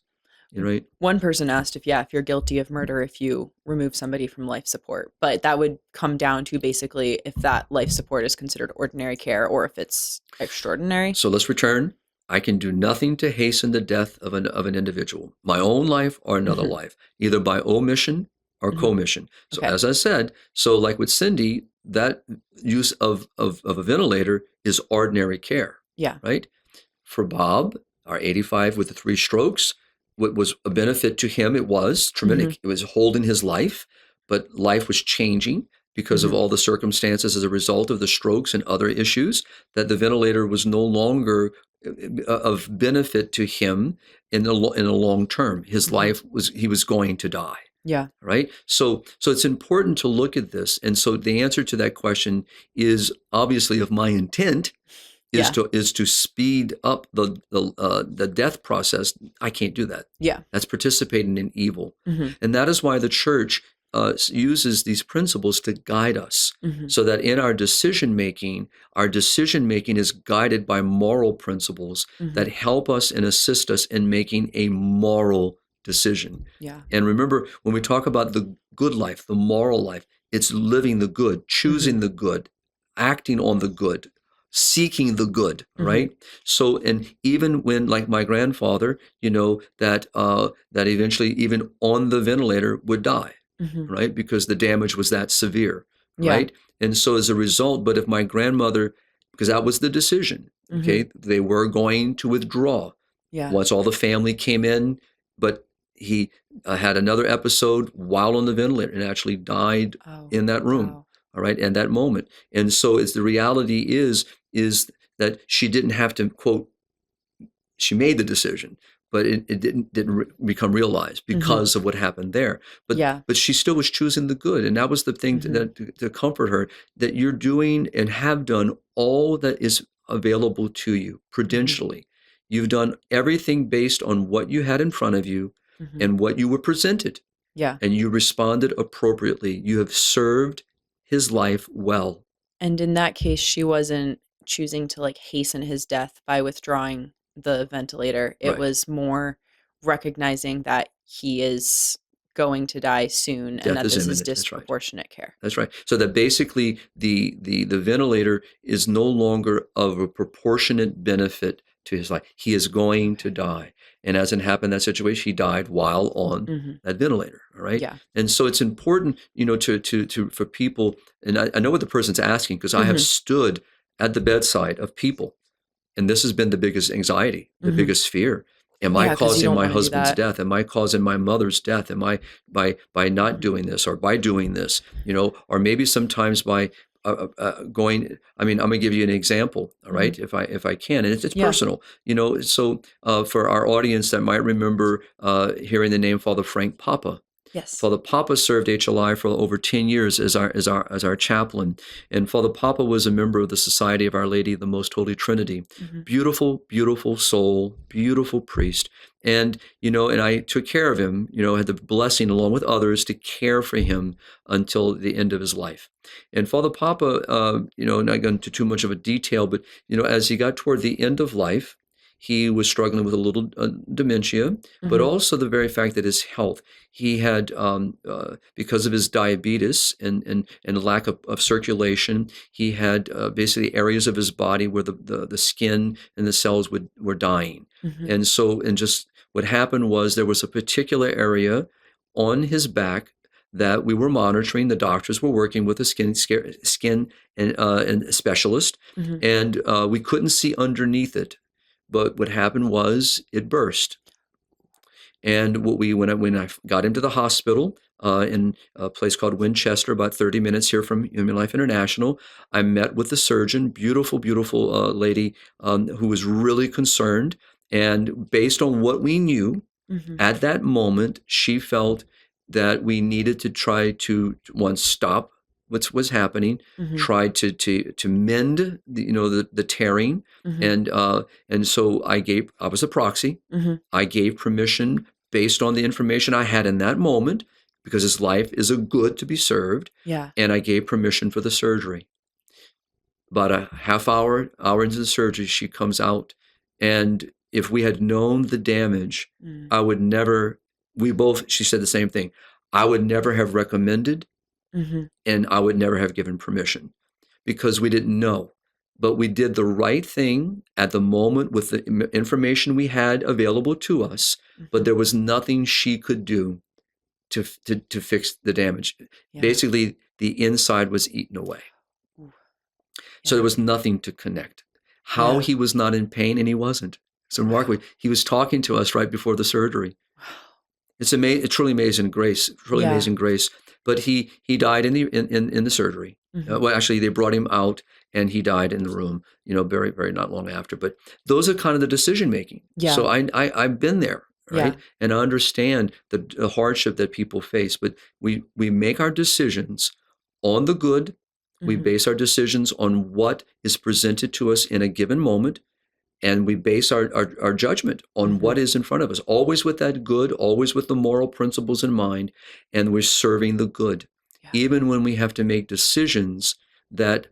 Right. One person asked if you're guilty of murder if you remove somebody from life support, but that would come down to basically if that life support is considered ordinary care or if it's extraordinary. So let's return. I can do nothing to hasten the death of an individual, my own life or another life, either by omission or commission. So as I said, like with Cindy, that use of a ventilator is ordinary care. Yeah. Right. For Bob, our 85 with the 3 strokes, what was a benefit to him, it was tremendous. It was holding his life, but life was changing because of all the circumstances as a result of the strokes and other issues, that the ventilator was no longer of benefit to him in a long term. His life he was going to die. Yeah. Right. So it's important to look at this. And so the answer to that question is obviously of my intent is to speed up the death process. I can't do that. Yeah. That's participating in evil. And that is why the church uses these principles to guide us, so that in our decision making is guided by moral principles that help us and assist us in making a moral decision. Yeah. And remember, when we talk about the good life, the moral life, it's living the good, choosing the good, acting on the good, seeking the good, right? So, and even when, like my grandfather, that eventually even on the ventilator would die, right? Because the damage was that severe, right? And so as a result, but if my grandmother, because that was the decision, okay, they were going to withdraw, once all the family came in, but he had another episode while on the ventilator and actually died in that room. Wow. All right, and that moment. And so it's the reality is that she didn't have to, quote, she made the decision, but it didn't become realized because of what happened there. But she still was choosing the good, and that was the thing to comfort her, that you're doing and have done all that is available to you prudentially. You've done everything based on what you had in front of you and what you were presented. Yeah. And you responded appropriately. You have served his life well. And in that case, she wasn't choosing to like hasten his death by withdrawing the ventilator. It was more recognizing that he is going to die soon, and that this is disproportionate care. That's right. So that basically the ventilator is no longer of a proportionate benefit to his life. He is going to die. And as it happened in that situation, he died while on that ventilator. All right. Yeah. And so it's important, to for people, and I know what the person's asking, because I have stood at the bedside of people, and this has been the biggest anxiety, the biggest fear. Am I causing my husband's death? Am I causing my mother's death? Am I by not doing this, or by doing this, or maybe sometimes by going? I mean, I'm going to give you an example, all right, if I can, and it's personal, So for our audience that might remember hearing the name Father Frank Papa. Yes. Father Papa served HLI for over 10 years as our chaplain, and Father Papa was a member of the Society of Our Lady of the Most Holy Trinity. Beautiful, beautiful soul, beautiful priest, and and I took care of him. Had the blessing along with others to care for him until the end of his life. And Father Papa, not going into too much of a detail, but as he got toward the end of life, he was struggling with a little dementia, but also the very fact that his health, he had, because of his diabetes and lack of circulation, he had basically areas of his body where the skin and the cells were dying. And so, just what happened was there was a particular area on his back that we were monitoring. The doctors were working with a skin and specialist, and we couldn't see underneath it. But what happened was it burst. And when I got him to the hospital in a place called Winchester, about 30 minutes here from Human Life International, I met with the surgeon, beautiful, beautiful lady who was really concerned. And based on what we knew at that moment, she felt that we needed to try to, one, stop what was happening, tried to mend the tearing, and so I was a proxy. I gave permission based on the information I had in that moment, because his life is a good to be served. Yeah. And I gave permission for the surgery. About a half hour into the surgery, she comes out, and if we had known the damage, I would never. She said the same thing. I would never have recommended. And I would never have given permission, because we didn't know. But we did the right thing at the moment with the information we had available to us, but there was nothing she could do to fix the damage. Yeah. Basically, the inside was eaten away. Yeah. So there was nothing to connect. How he was not in pain, and he wasn't. So remarkably, he was talking to us right before the surgery. It's truly amazing grace, amazing grace. But he died in the surgery. Well, actually, they brought him out, and he died in the room. Very, very not long after. But those are kind of the decision making. Yeah. So I've been there, right? Yeah. And I understand the hardship that people face. But we make our decisions on the good. We base our decisions on what is presented to us in a given moment. And we base our judgment on what is in front of us, always with that good, always with the moral principles in mind, and we're serving the good, even when we have to make decisions that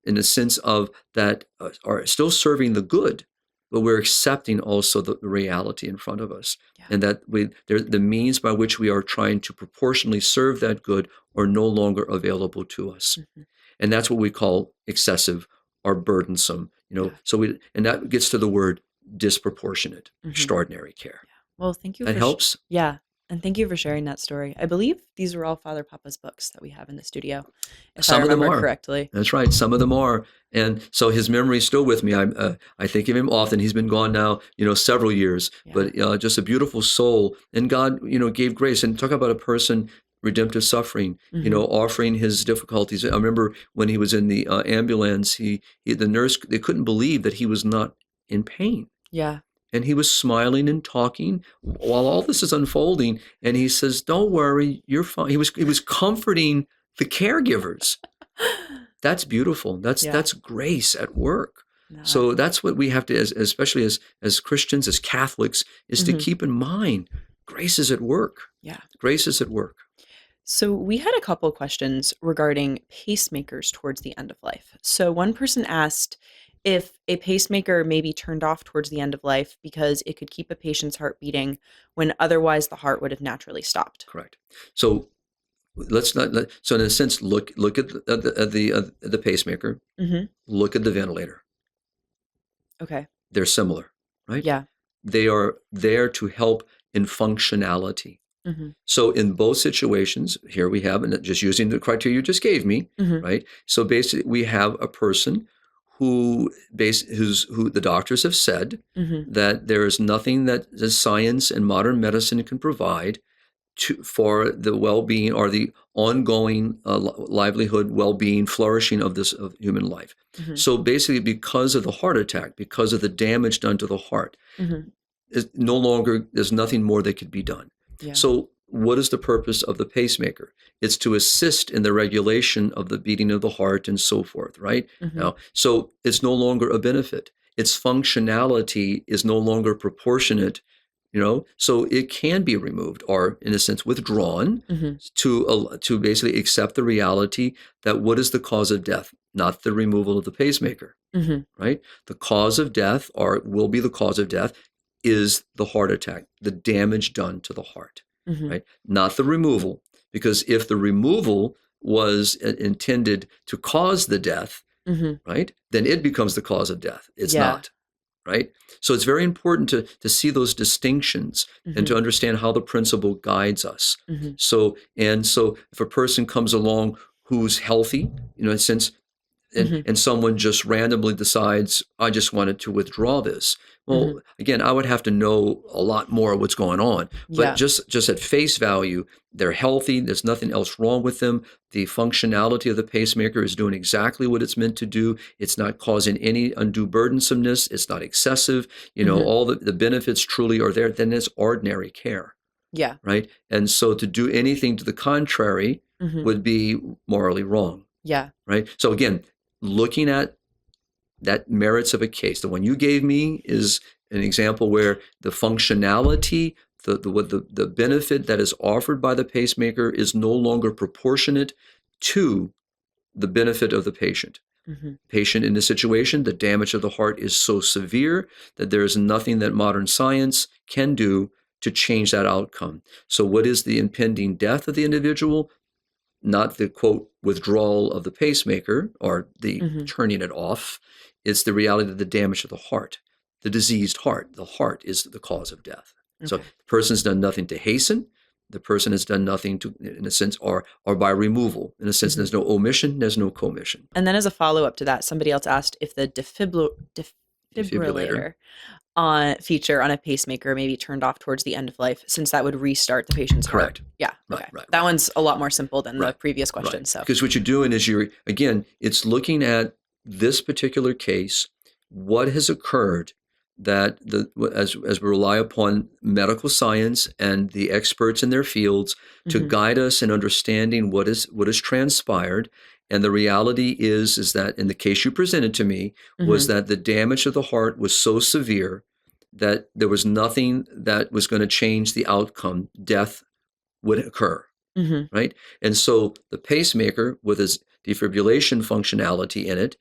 in a sense of that are still serving the good, but we're accepting also the reality in front of us, and that the means by which we are trying to proportionally serve that good are no longer available to us, and that's what we call excessive or burdensome. So and that gets to the word disproportionate, extraordinary care. Well, thank you. That helps? Yeah. And thank you for sharing that story. I believe these were all Father Papa's books that we have in the studio, if Some I of them remember are. correctly. That's right. Some of them are. And so his memory is still with me. I think of him often. He's been gone now, several years, but just a beautiful soul. And God, gave grace. And talk about a person, redemptive suffering, offering his difficulties. I remember when he was in the ambulance, the nurse, they couldn't believe that he was not in pain. Yeah. And he was smiling and talking while all this is unfolding. And he says, "Don't worry, you're fine." He was comforting the caregivers. That's beautiful. That's grace at work. No. So that's what we have to, especially as Christians, as Catholics, is to keep in mind. Grace is at work. Yeah. Grace is at work. So we had a couple questions regarding pacemakers towards the end of life. So one person asked if a pacemaker may be turned off towards the end of life because it could keep a patient's heart beating when otherwise the heart would have naturally stopped. Correct. So let's not. So in a sense, look at the pacemaker. Look at the ventilator. Okay. They're similar, right? Yeah. They are there to help in functionality. So in both situations, here we have, and just using the criteria you just gave me, right? So basically, we have a person who the doctors have said that there is nothing that the science and modern medicine can provide for the well-being or the ongoing livelihood, well-being, flourishing of human life. So basically, because of the heart attack, because of the damage done to the heart, there's nothing more that could be done. Yeah. So what is the purpose of the pacemaker? It's to assist in the regulation of the beating of the heart and so forth, right? Now, so it's no longer a benefit. Its functionality is no longer proportionate, so it can be removed or, in a sense, withdrawn to basically accept the reality that what is the cause of death? Not the removal of the pacemaker, right? The cause of death, or will be the cause of death, is the heart attack, the damage done to the heart, right? Not the removal, because if the removal was intended to cause the death, right, then it becomes the cause of death. It's not, right? So it's very important to see those distinctions and to understand how the principle guides us. So if a person comes along who's healthy, in a sense, and someone just randomly decides, I just wanted to withdraw this. Well, again, I would have to know a lot more of what's going on. But just at face value, they're healthy. There's nothing else wrong with them. The functionality of the pacemaker is doing exactly what it's meant to do. It's not causing any undue burdensomeness. It's not excessive. All the benefits truly are there. Then it's ordinary care. Yeah. Right? And so to do anything to the contrary would be morally wrong. Yeah. Right? So again, looking at that merits of a case. The one you gave me is an example where the functionality, the benefit that is offered by the pacemaker is no longer proportionate to the benefit of the patient. Patient in this situation, the damage of the heart is so severe that there is nothing that modern science can do to change that outcome. So what is the impending death of the individual? Not the, quote, withdrawal of the pacemaker or the turning it off. It's the reality of the damage of the heart, the diseased heart. The heart is the cause of death. So the person's done nothing to hasten. The person has done nothing to, in a sense, or by removal. In a sense, there's no omission, there's no commission. And then as a follow-up to that, somebody else asked if the defibrillator feature on a pacemaker may be turned off towards the end of life, since that would restart the patient's heart. Yeah. Okay. Right, that one's a lot more simple than the previous question. So because what you're doing is it's looking at this particular case, what has occurred that as we rely upon medical science and the experts in their fields to guide us in understanding what is transpired. And the reality is that in the case you presented to me was that the damage of the heart was so severe that there was nothing that was going to change the outcome. Death would occur, right? And so the pacemaker with its defibrillation functionality in it,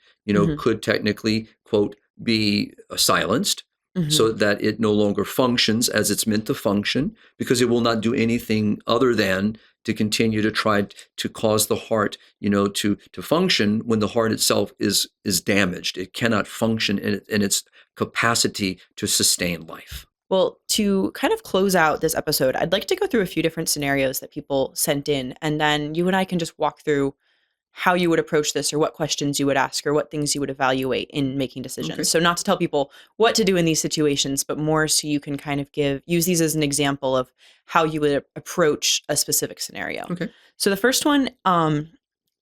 could technically, quote, be silenced so that it no longer functions as it's meant to function, because it will not do anything other than to continue to try to cause the heart, to function when the heart itself is damaged. It cannot function in its capacity to sustain life. Well, to kind of close out this episode, I'd like to go through a few different scenarios that people sent in, and then you and I can just walk through how you would approach this or what questions you would ask or what things you would evaluate in making decisions. Okay. So not to tell people what to do in these situations, but more so you can kind of use these as an example of how you would approach a specific scenario. Okay. So the first one,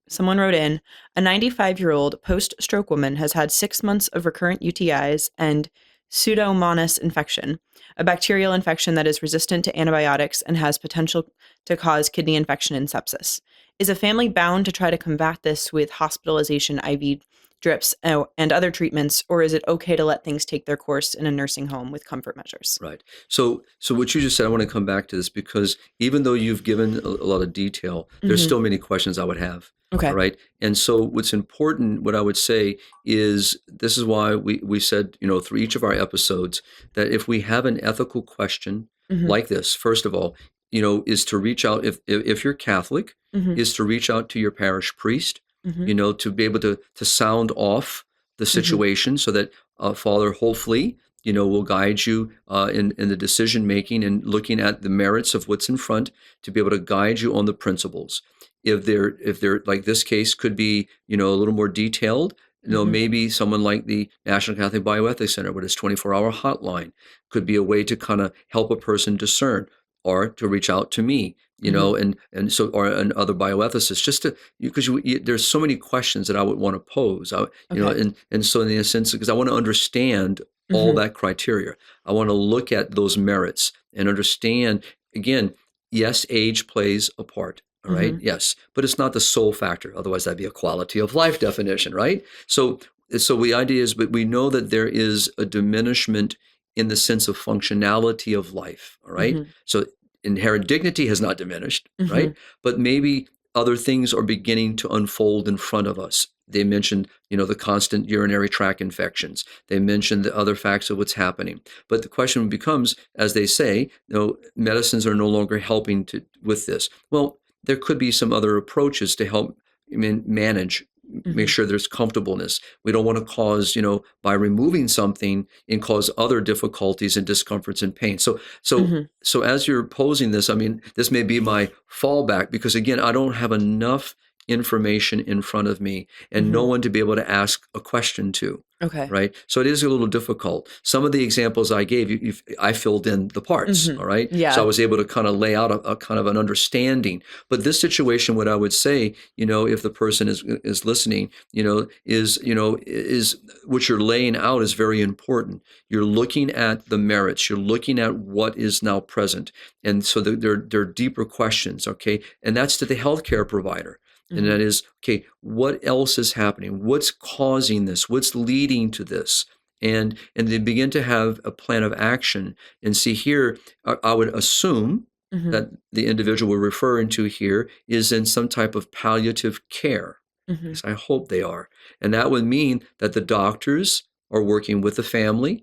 someone wrote in, a 95-year-old post-stroke woman has had 6 months of recurrent UTIs and Pseudomonas infection, a bacterial infection that is resistant to antibiotics and has potential to cause kidney infection and sepsis. Is a family bound to try to combat this with hospitalization, IV drips, and other treatments, or is it okay to let things take their course in a nursing home with comfort measures? Right. So what you just said, I want to come back to this because even though you've given a lot of detail, there's still many questions I would have. Okay. Right. And so what's important, what I would say is this is why we said, through each of our episodes, that if we have an ethical question like this, first of all, is to reach out, if you're Catholic, is to reach out to your parish priest, to be able to sound off the situation so that Father, hopefully, will guide you in the decision making and looking at the merits of what's in front to be able to guide you on the principles. If they're like this case could be, a little more detailed, maybe someone like the National Catholic Bioethics Center with its 24-hour hotline could be a way to kind of help a person discern, or to reach out to me, and other bioethicists, just to, because there's so many questions that I would want to pose, and so in a sense, because I want to understand all that criteria, I want to look at those merits and understand, again, yes, age plays a part. All right. Yes. But it's not the sole factor. Otherwise, that'd be a quality of life definition, right? So the idea is, but we know that there is a diminishment in the sense of functionality of life. All right. So inherent dignity has not diminished, right? But maybe other things are beginning to unfold in front of us. They mentioned, the constant urinary tract infections. They mentioned the other facts of what's happening. But the question becomes, as they say, medicines are no longer helping with this. Well, there could be some other approaches to help manage, make sure there's comfortableness. We don't want to cause, by removing something and cause other difficulties and discomforts and pain. So as you're posing this, this may be my fallback because, again, I don't have enough information in front of me and no one to be able to ask a question to. Okay. Right. So it is a little difficult. Some of the examples I gave, I filled in the parts. All right. Yeah. So I was able to kind of lay out a kind of an understanding. But this situation, what I would say, if the person is listening, is what you're laying out is very important. You're looking at the merits. You're looking at what is now present. And so there are deeper questions. Okay. And that's to the healthcare provider. And that is, okay, what else is happening? What's causing this? What's leading to this? And they begin to have a plan of action. And see here, I would assume that the individual we're referring to here is in some type of palliative care. Yes, I hope they are. And that would mean that the doctors are working with the family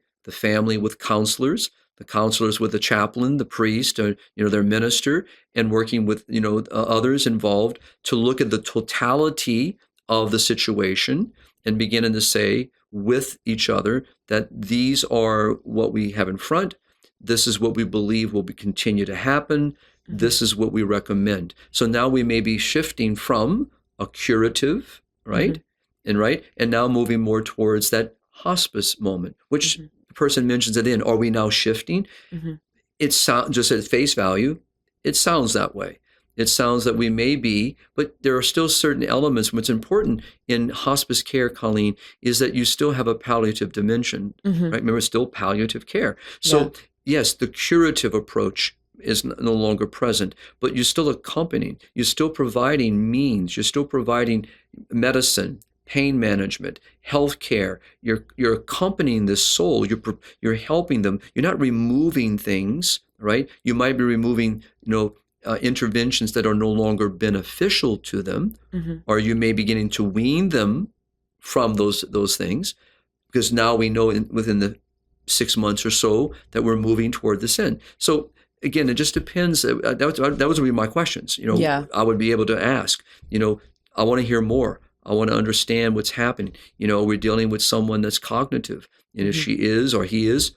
with counselors, the counselors with the chaplain, the priest, or, their minister, and working with, others involved to look at the totality of the situation and beginning to say with each other that these are what we have in front. This is what we believe will continue to happen. This is what we recommend. So now we may be shifting from a curative, right? And now moving more towards that hospice moment, which person mentions it in, are we now shifting? It sounds, just at face value, it sounds that way. It sounds that we may be, but there are still certain elements. What's important in hospice care, Colleen, is that you still have a palliative dimension, right? Remember, it's still palliative care. So yes, the curative approach is no longer present, but you're still accompanying, you're still providing means, you're still providing medicine, pain management, health care. You're accompanying this soul. You're helping them. You're not removing things, right? You might be removing, interventions that are no longer beneficial to them, or you may be beginning to wean them from those things, because now we know within the 6 months or so that we're moving toward this end. So again, it just depends. That was really my questions. I would be able to ask. I want to hear more. I want to understand what's happening. We're dealing with someone that's cognitive. And if she is or he is,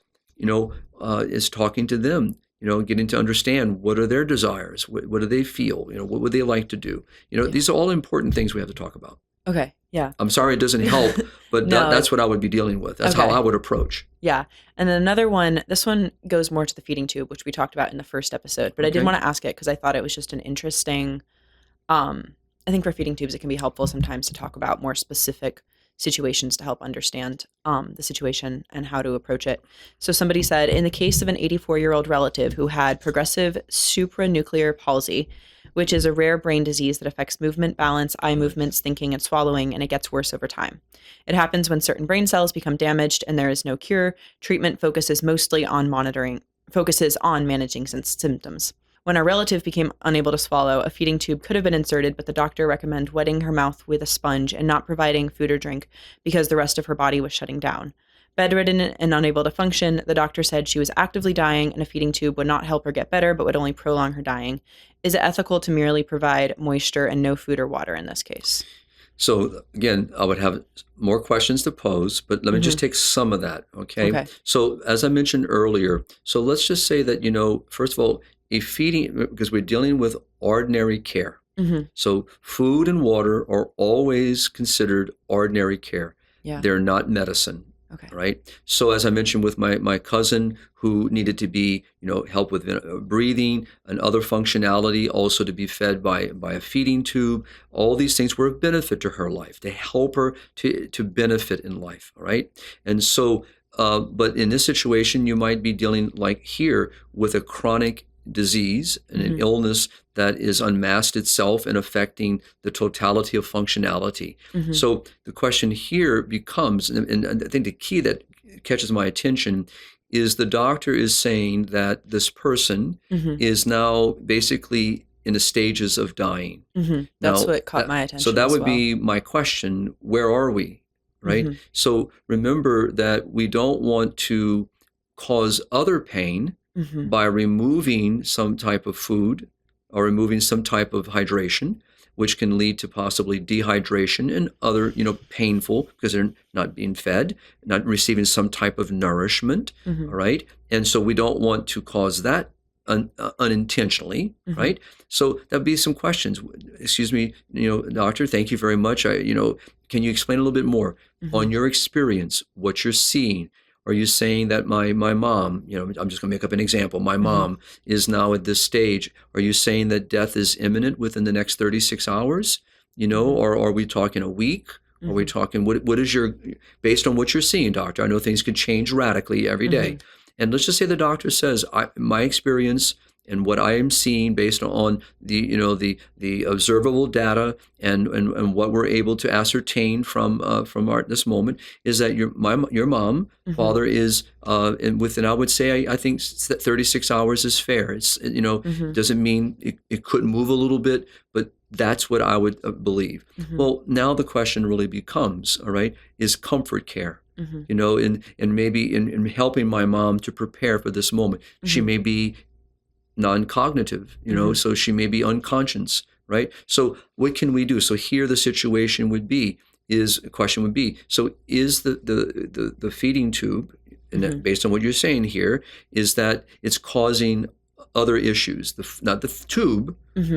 is talking to them, getting to understand what are their desires, what do they feel, what would they like to do. These are all important things we have to talk about. Okay. Yeah. I'm sorry it doesn't help, but No, that's what I would be dealing with. That's how I would approach. Yeah. And then another one, this one goes more to the feeding tube, which we talked about in the first episode, but I did want to ask it because I thought it was just an interesting, I think for feeding tubes, it can be helpful sometimes to talk about more specific situations to help understand the situation and how to approach it. So somebody said, in the case of an 84-year-old relative who had progressive supranuclear palsy, which is a rare brain disease that affects movement, balance, eye movements, thinking, and swallowing, and it gets worse over time. It happens when certain brain cells become damaged and there is no cure. Treatment focuses on managing symptoms. When our relative became unable to swallow, a feeding tube could have been inserted, but the doctor recommended wetting her mouth with a sponge and not providing food or drink because the rest of her body was shutting down. Bedridden and unable to function, the doctor said she was actively dying and a feeding tube would not help her get better, but would only prolong her dying. Is it ethical to merely provide moisture and no food or water in this case? So again, I would have more questions to pose, but let me just take some of that, okay? So as I mentioned earlier, so let's just say that, first of all, a feeding, because we're dealing with ordinary care. So food and water are always considered ordinary care. Yeah. They're not medicine. Okay. Right. So as I mentioned with my cousin who needed to be, help with breathing and other functionality, also to be fed by a feeding tube, all these things were a benefit to her life, to help her to benefit in life. Right. And so, but in this situation, you might be dealing like here with a chronic disease and an illness that is unmasked itself and affecting the totality of functionality. So the question here becomes, and I think the key that catches my attention is the doctor is saying that this person is now basically in the stages of dying. That's what caught my attention. So that would be my question, where are we? Right? So remember that we don't want to cause other pain by removing some type of food or removing some type of hydration, which can lead to possibly dehydration and other, painful because they're not being fed, not receiving some type of nourishment, all right? And so we don't want to cause that unintentionally, right? So that'd be some questions. Excuse me, doctor, thank you very much. Can you explain a little bit more on your experience, what you're seeing? Are you saying that my mom, I'm just going to make up an example, my mom is now at this stage. Are you saying that death is imminent within the next 36 hours, or are we talking a week? Are we talking, what is based on what you're seeing, doctor? I know things can change radically every day. And let's just say the doctor says, my experience and what I am seeing based on the observable data and what we're able to ascertain from this moment is that your mom, father is and within, I would say, I think 36 hours is fair. It's doesn't mean it couldn't move a little bit, but that's what I would believe. Well, now the question really becomes, all right, is comfort care. And maybe in helping my mom to prepare for this moment, she may be non-cognitive, so she may be unconscious, right? So what can we do? So here the situation question would be, so is the feeding tube, and that based on what you're saying here, is that it's causing other issues, not the tube,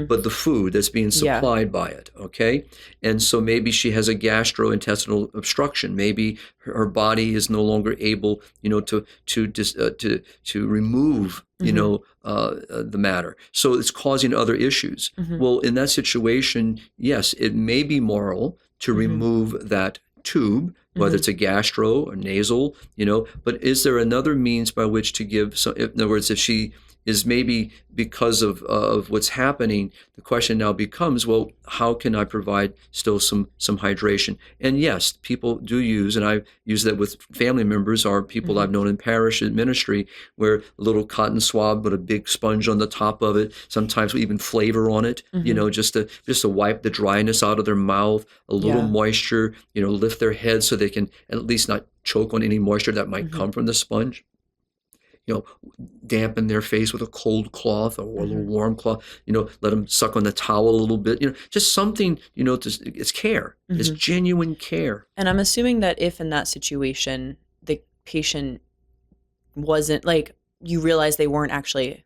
but the food that's being supplied by it, okay? And so maybe she has a gastrointestinal obstruction. Maybe her body is no longer able, to remove, the matter. So it's causing other issues. Well, in that situation, yes, it may be moral to remove that tube, whether it's a gastro or nasal, but is there another means by which to give some, in other words, if she is maybe because of what's happening, the question now becomes, well, how can I provide still some hydration? And yes, people do use, and I've used that with family members or people I've known in parish ministry, where a little cotton swab with a big sponge on the top of it, sometimes we even flavor on it, just to wipe the dryness out of their mouth, a little moisture, lift their head so they can at least not choke on any moisture that might come from the sponge. Dampen their face with a cold cloth or a little warm cloth, let them suck on the towel a little bit, just something, it's care. It's genuine care. And I'm assuming that if in that situation, the patient wasn't like, you realize they weren't actually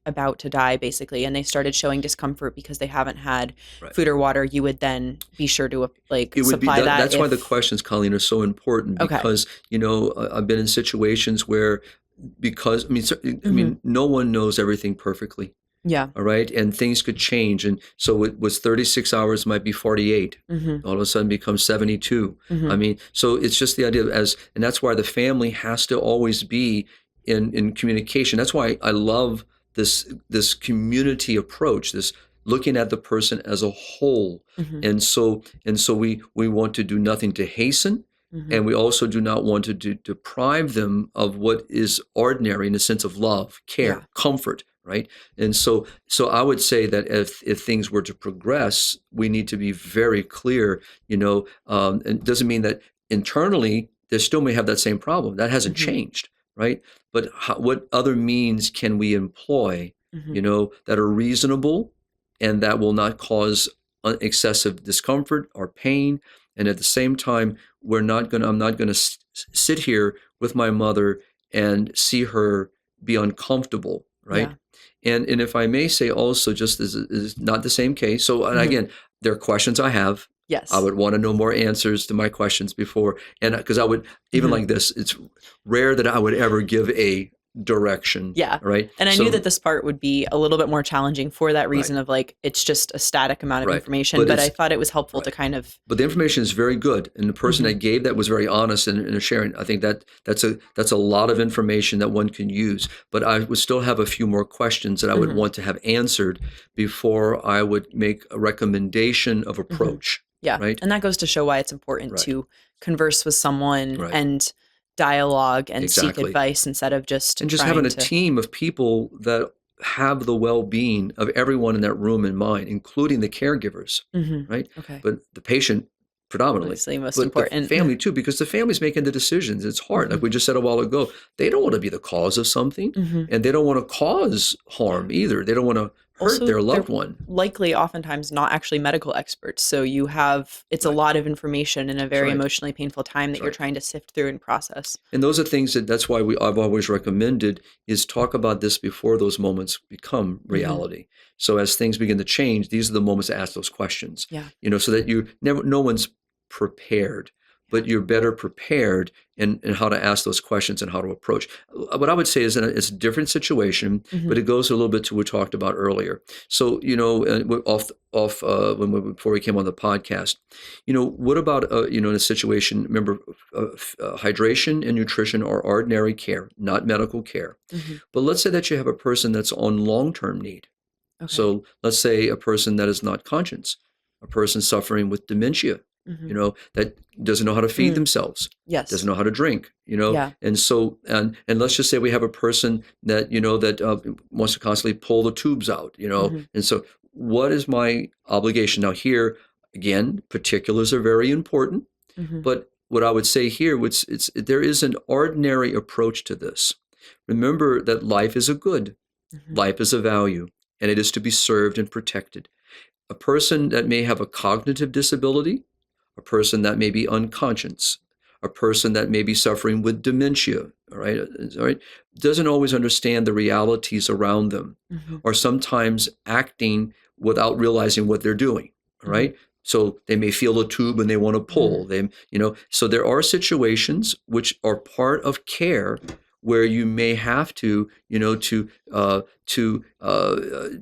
about to die, basically, and they started showing discomfort because they haven't had food or water, you would then be sure to supply that. That's why the questions, Colleen, are so important, because I've been in situations where, because I mean, no one knows everything perfectly. Yeah. All right. And things could change. And so it was 36 hours, might be 48. All of a sudden becomes 72. I mean, so it's just the idea and that's why the family has to always be in communication. That's why I love this community approach, this looking at the person as a whole. And so we want to do nothing to hasten. And we also do not want to deprive them of what is ordinary in the sense of love, care, comfort, right? And so I would say that if things were to progress, we need to be very clear, and it doesn't mean that internally they still may have that same problem. That hasn't changed, right? But what other means can we employ, that are reasonable and that will not cause excessive discomfort or pain? And at the same time, I'm not going to sit here with my mother and see her be uncomfortable, right? Yeah. And if I may say also, just as is not the same case. So again, there are questions I have. Yes. I would want to know more answers to my questions before. And because I would, even like this, it's rare that I would ever give a direction. Yeah. Right. And I knew that this part would be a little bit more challenging for that reason of it's just a static amount of information, but I thought it was helpful to kind of. But the information is very good. And the person that gave that was very honest in sharing. I think that's a lot of information that one can use, but I would still have a few more questions that I would want to have answered before I would make a recommendation of approach. Yeah. Right. And that goes to show why it's important to converse with someone and dialogue and seek advice instead of just having a team of people that have the well-being of everyone in that room in mind, including the caregivers, right? Okay. But the patient predominantly, obviously most important. The family too, because the family's making the decisions. It's hard. Like we just said a while ago, they don't want to be the cause of something, and they don't want to cause harm either. They don't want to hurt their loved one. Likely oftentimes not actually medical experts. So you have, it's a lot of information in a very emotionally painful time that you're trying to sift through and process. And those are things that's why I've always recommended is talk about this before those moments become reality. So as things begin to change, these are the moments to ask those questions. Yeah. So that no one's prepared, but you're better prepared in how to ask those questions and how to approach. What I would say is that it's a different situation, but it goes a little bit to what we talked about earlier. So, before we came on the podcast, what about, in a situation, remember, hydration and nutrition are ordinary care, not medical care. But let's say that you have a person that's on long-term need. Okay. So let's say a person that is not conscious, a person suffering with dementia, that doesn't know how to feed themselves. Yes. Doesn't know how to drink, Yeah. And so, and let's just say we have a person that, that wants to constantly pull the tubes out, And so what is my obligation? Now here, again, particulars are very important, but what I would say here, there is an ordinary approach to this. Remember that life is a good, life is a value, and it is to be served and protected. A person that may have a cognitive disability, a person that may be unconscious, a person that may be suffering with dementia, all right, doesn't always understand the realities around them, or sometimes acting without realizing what they're doing, all right? So they may feel a tube and they want to pull. So there are situations which are part of care where you may have to,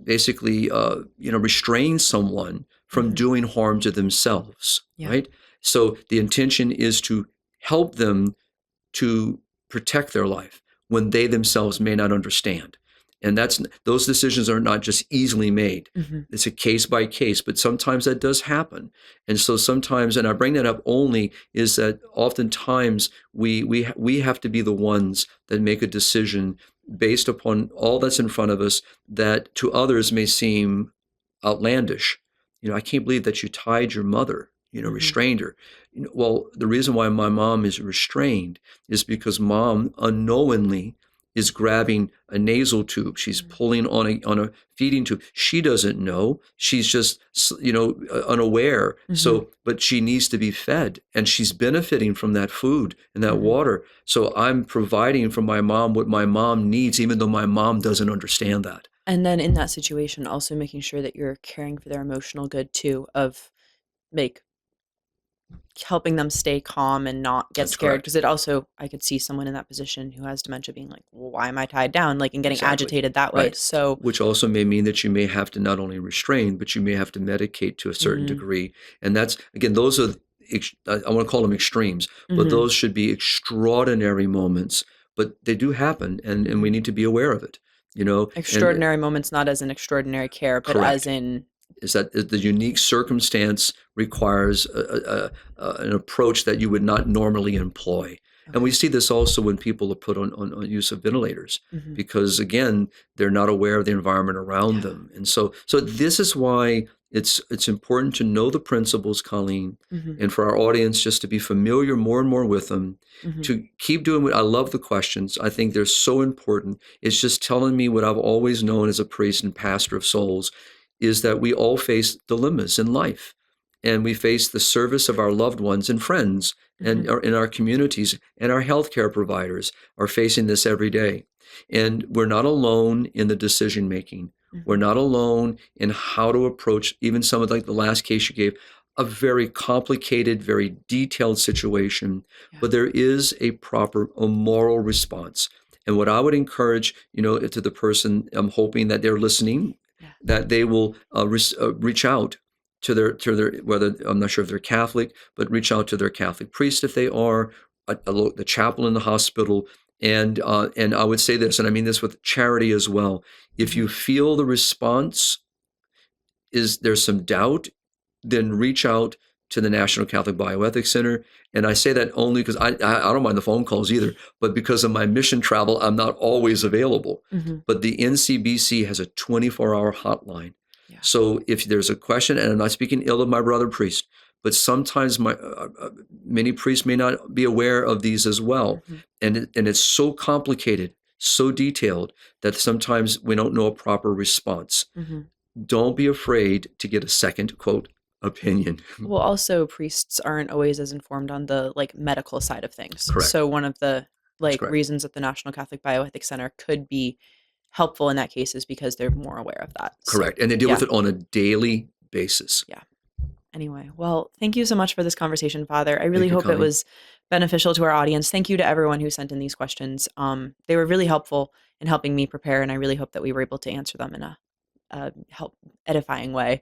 basically, restrain someone from doing harm to themselves, right? So the intention is to help them to protect their life when they themselves may not understand. And those decisions are not just easily made. It's a case by case, but sometimes that does happen. And so sometimes, and I bring that up only, is that oftentimes we have to be the ones that make a decision based upon all that's in front of us that to others may seem outlandish. I can't believe that you tied your mother, restrained her. Well, the reason why my mom is restrained is because mom unknowingly is grabbing a nasal tube. She's pulling on a feeding tube. She doesn't know. She's just, unaware. So, but she needs to be fed, and she's benefiting from that food and that water. So I'm providing for my mom what my mom needs, even though my mom doesn't understand that. And then in that situation, also making sure that you're caring for their emotional good too, of like helping them stay calm and not get scared. Because it also, I could see someone in that position who has dementia being like, well, why am I tied down? Like, and getting agitated that way. So, which also may mean that you may have to not only restrain, but you may have to medicate to a certain degree. And that's, again, those are, I want to call them extremes, but those should be extraordinary moments, but they do happen, and we need to be aware of it. Extraordinary moments, not as an extraordinary care, but as in, is that the unique circumstance requires an approach that you would not normally employ. Okay. And we see this also when people are put on use of ventilators, because again, they're not aware of the environment around them. And so this is why it's important to know the principles, Colleen, and for our audience just to be familiar more and more with them, to keep doing what I love the questions. I think they're so important. It's just telling me what I've always known as a priest and pastor of souls, is that we all face dilemmas in life, and we face the service of our loved ones and friends and in our communities, and our healthcare providers are facing this every day. And we're not alone in the decision making. We're not alone in how to approach even some of like the last case you gave, a very complicated, very detailed situation, but there is a proper moral response. And what I would encourage, to the person, I'm hoping that they're listening, that they will reach out to their, whether, I'm not sure if they're Catholic, but reach out to their Catholic priest if they are, the chaplain in the hospital. And I would say this, and I mean this with charity as well. If you feel the response there's some doubt, then reach out to the National Catholic Bioethics Center. And I say that only because I don't mind the phone calls either, but because of my mission travel, I'm not always available. But the NCBC has a 24-hour hotline. Yeah. So if there's a question, and I'm not speaking ill of my brother priest, but sometimes many priests may not be aware of these as well. And it's so complicated, so detailed, that sometimes we don't know a proper response. Don't be afraid to get a second, quote, opinion. Well, also priests aren't always as informed on the medical side of things. Correct. So one of the reasons that the National Catholic Bioethics Center could be helpful in that case is because they're more aware of that. Correct. And they deal with it on a daily basis. Yeah. Anyway, well, thank you so much for this conversation, Father. I really hope it was beneficial to our audience. Thank you to everyone who sent in these questions. They were really helpful in helping me prepare, and I really hope that we were able to answer them in a edifying way.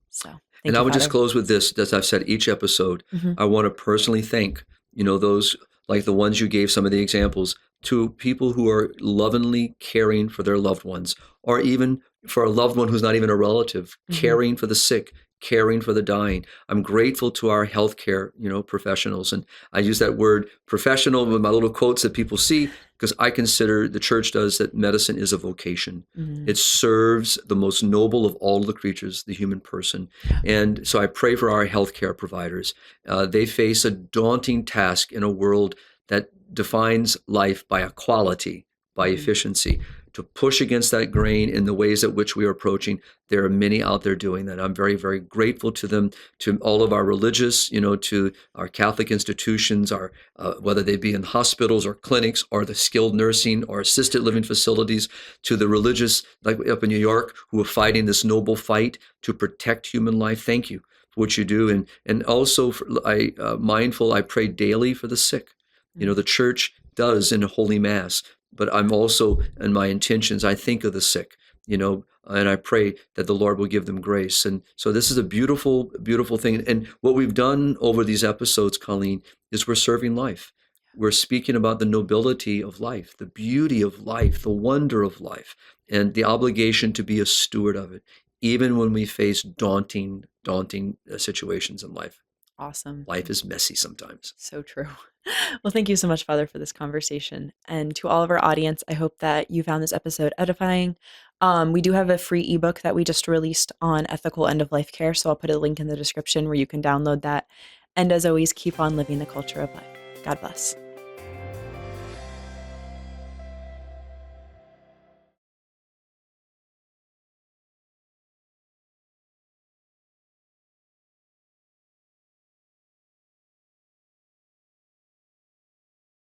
So, and I would just close with this, as I've said each episode. I want to personally thank, those like the ones you gave some of the examples, to people who are lovingly caring for their loved ones, or even for a loved one who's not even a relative, caring for the sick, caring for the dying. I'm grateful to our healthcare, professionals. And I use that word professional with my little quotes that people see, because I consider, the church does, that medicine is a vocation. It serves the most noble of all the creatures, the human person. And so I pray for our healthcare providers. They face a daunting task in a world that defines life by equality, by efficiency. To push against that grain in the ways at which we are approaching, there are many out there doing that. I'm very, very grateful to them, to all of our religious, to our Catholic institutions, our whether they be in hospitals or clinics or the skilled nursing or assisted living facilities, to the religious, like up in New York, who are fighting this noble fight to protect human life. Thank you for what you do. And also, I pray daily for the sick. The church does in a Holy Mass. But I'm also, in my intentions, I think of the sick, and I pray that the Lord will give them grace. And so this is a beautiful, beautiful thing. And what we've done over these episodes, Colleen, is we're serving life. We're speaking about the nobility of life, the beauty of life, the wonder of life, and the obligation to be a steward of it, even when we face daunting situations in life. Awesome. Life is messy sometimes. So true. Well, thank you so much, Father, for this conversation. And to all of our audience, I hope that you found this episode edifying. We do have a free ebook that we just released on ethical end-of-life care, so I'll put a link in the description where you can download that. And as always, keep on living the culture of life. God bless.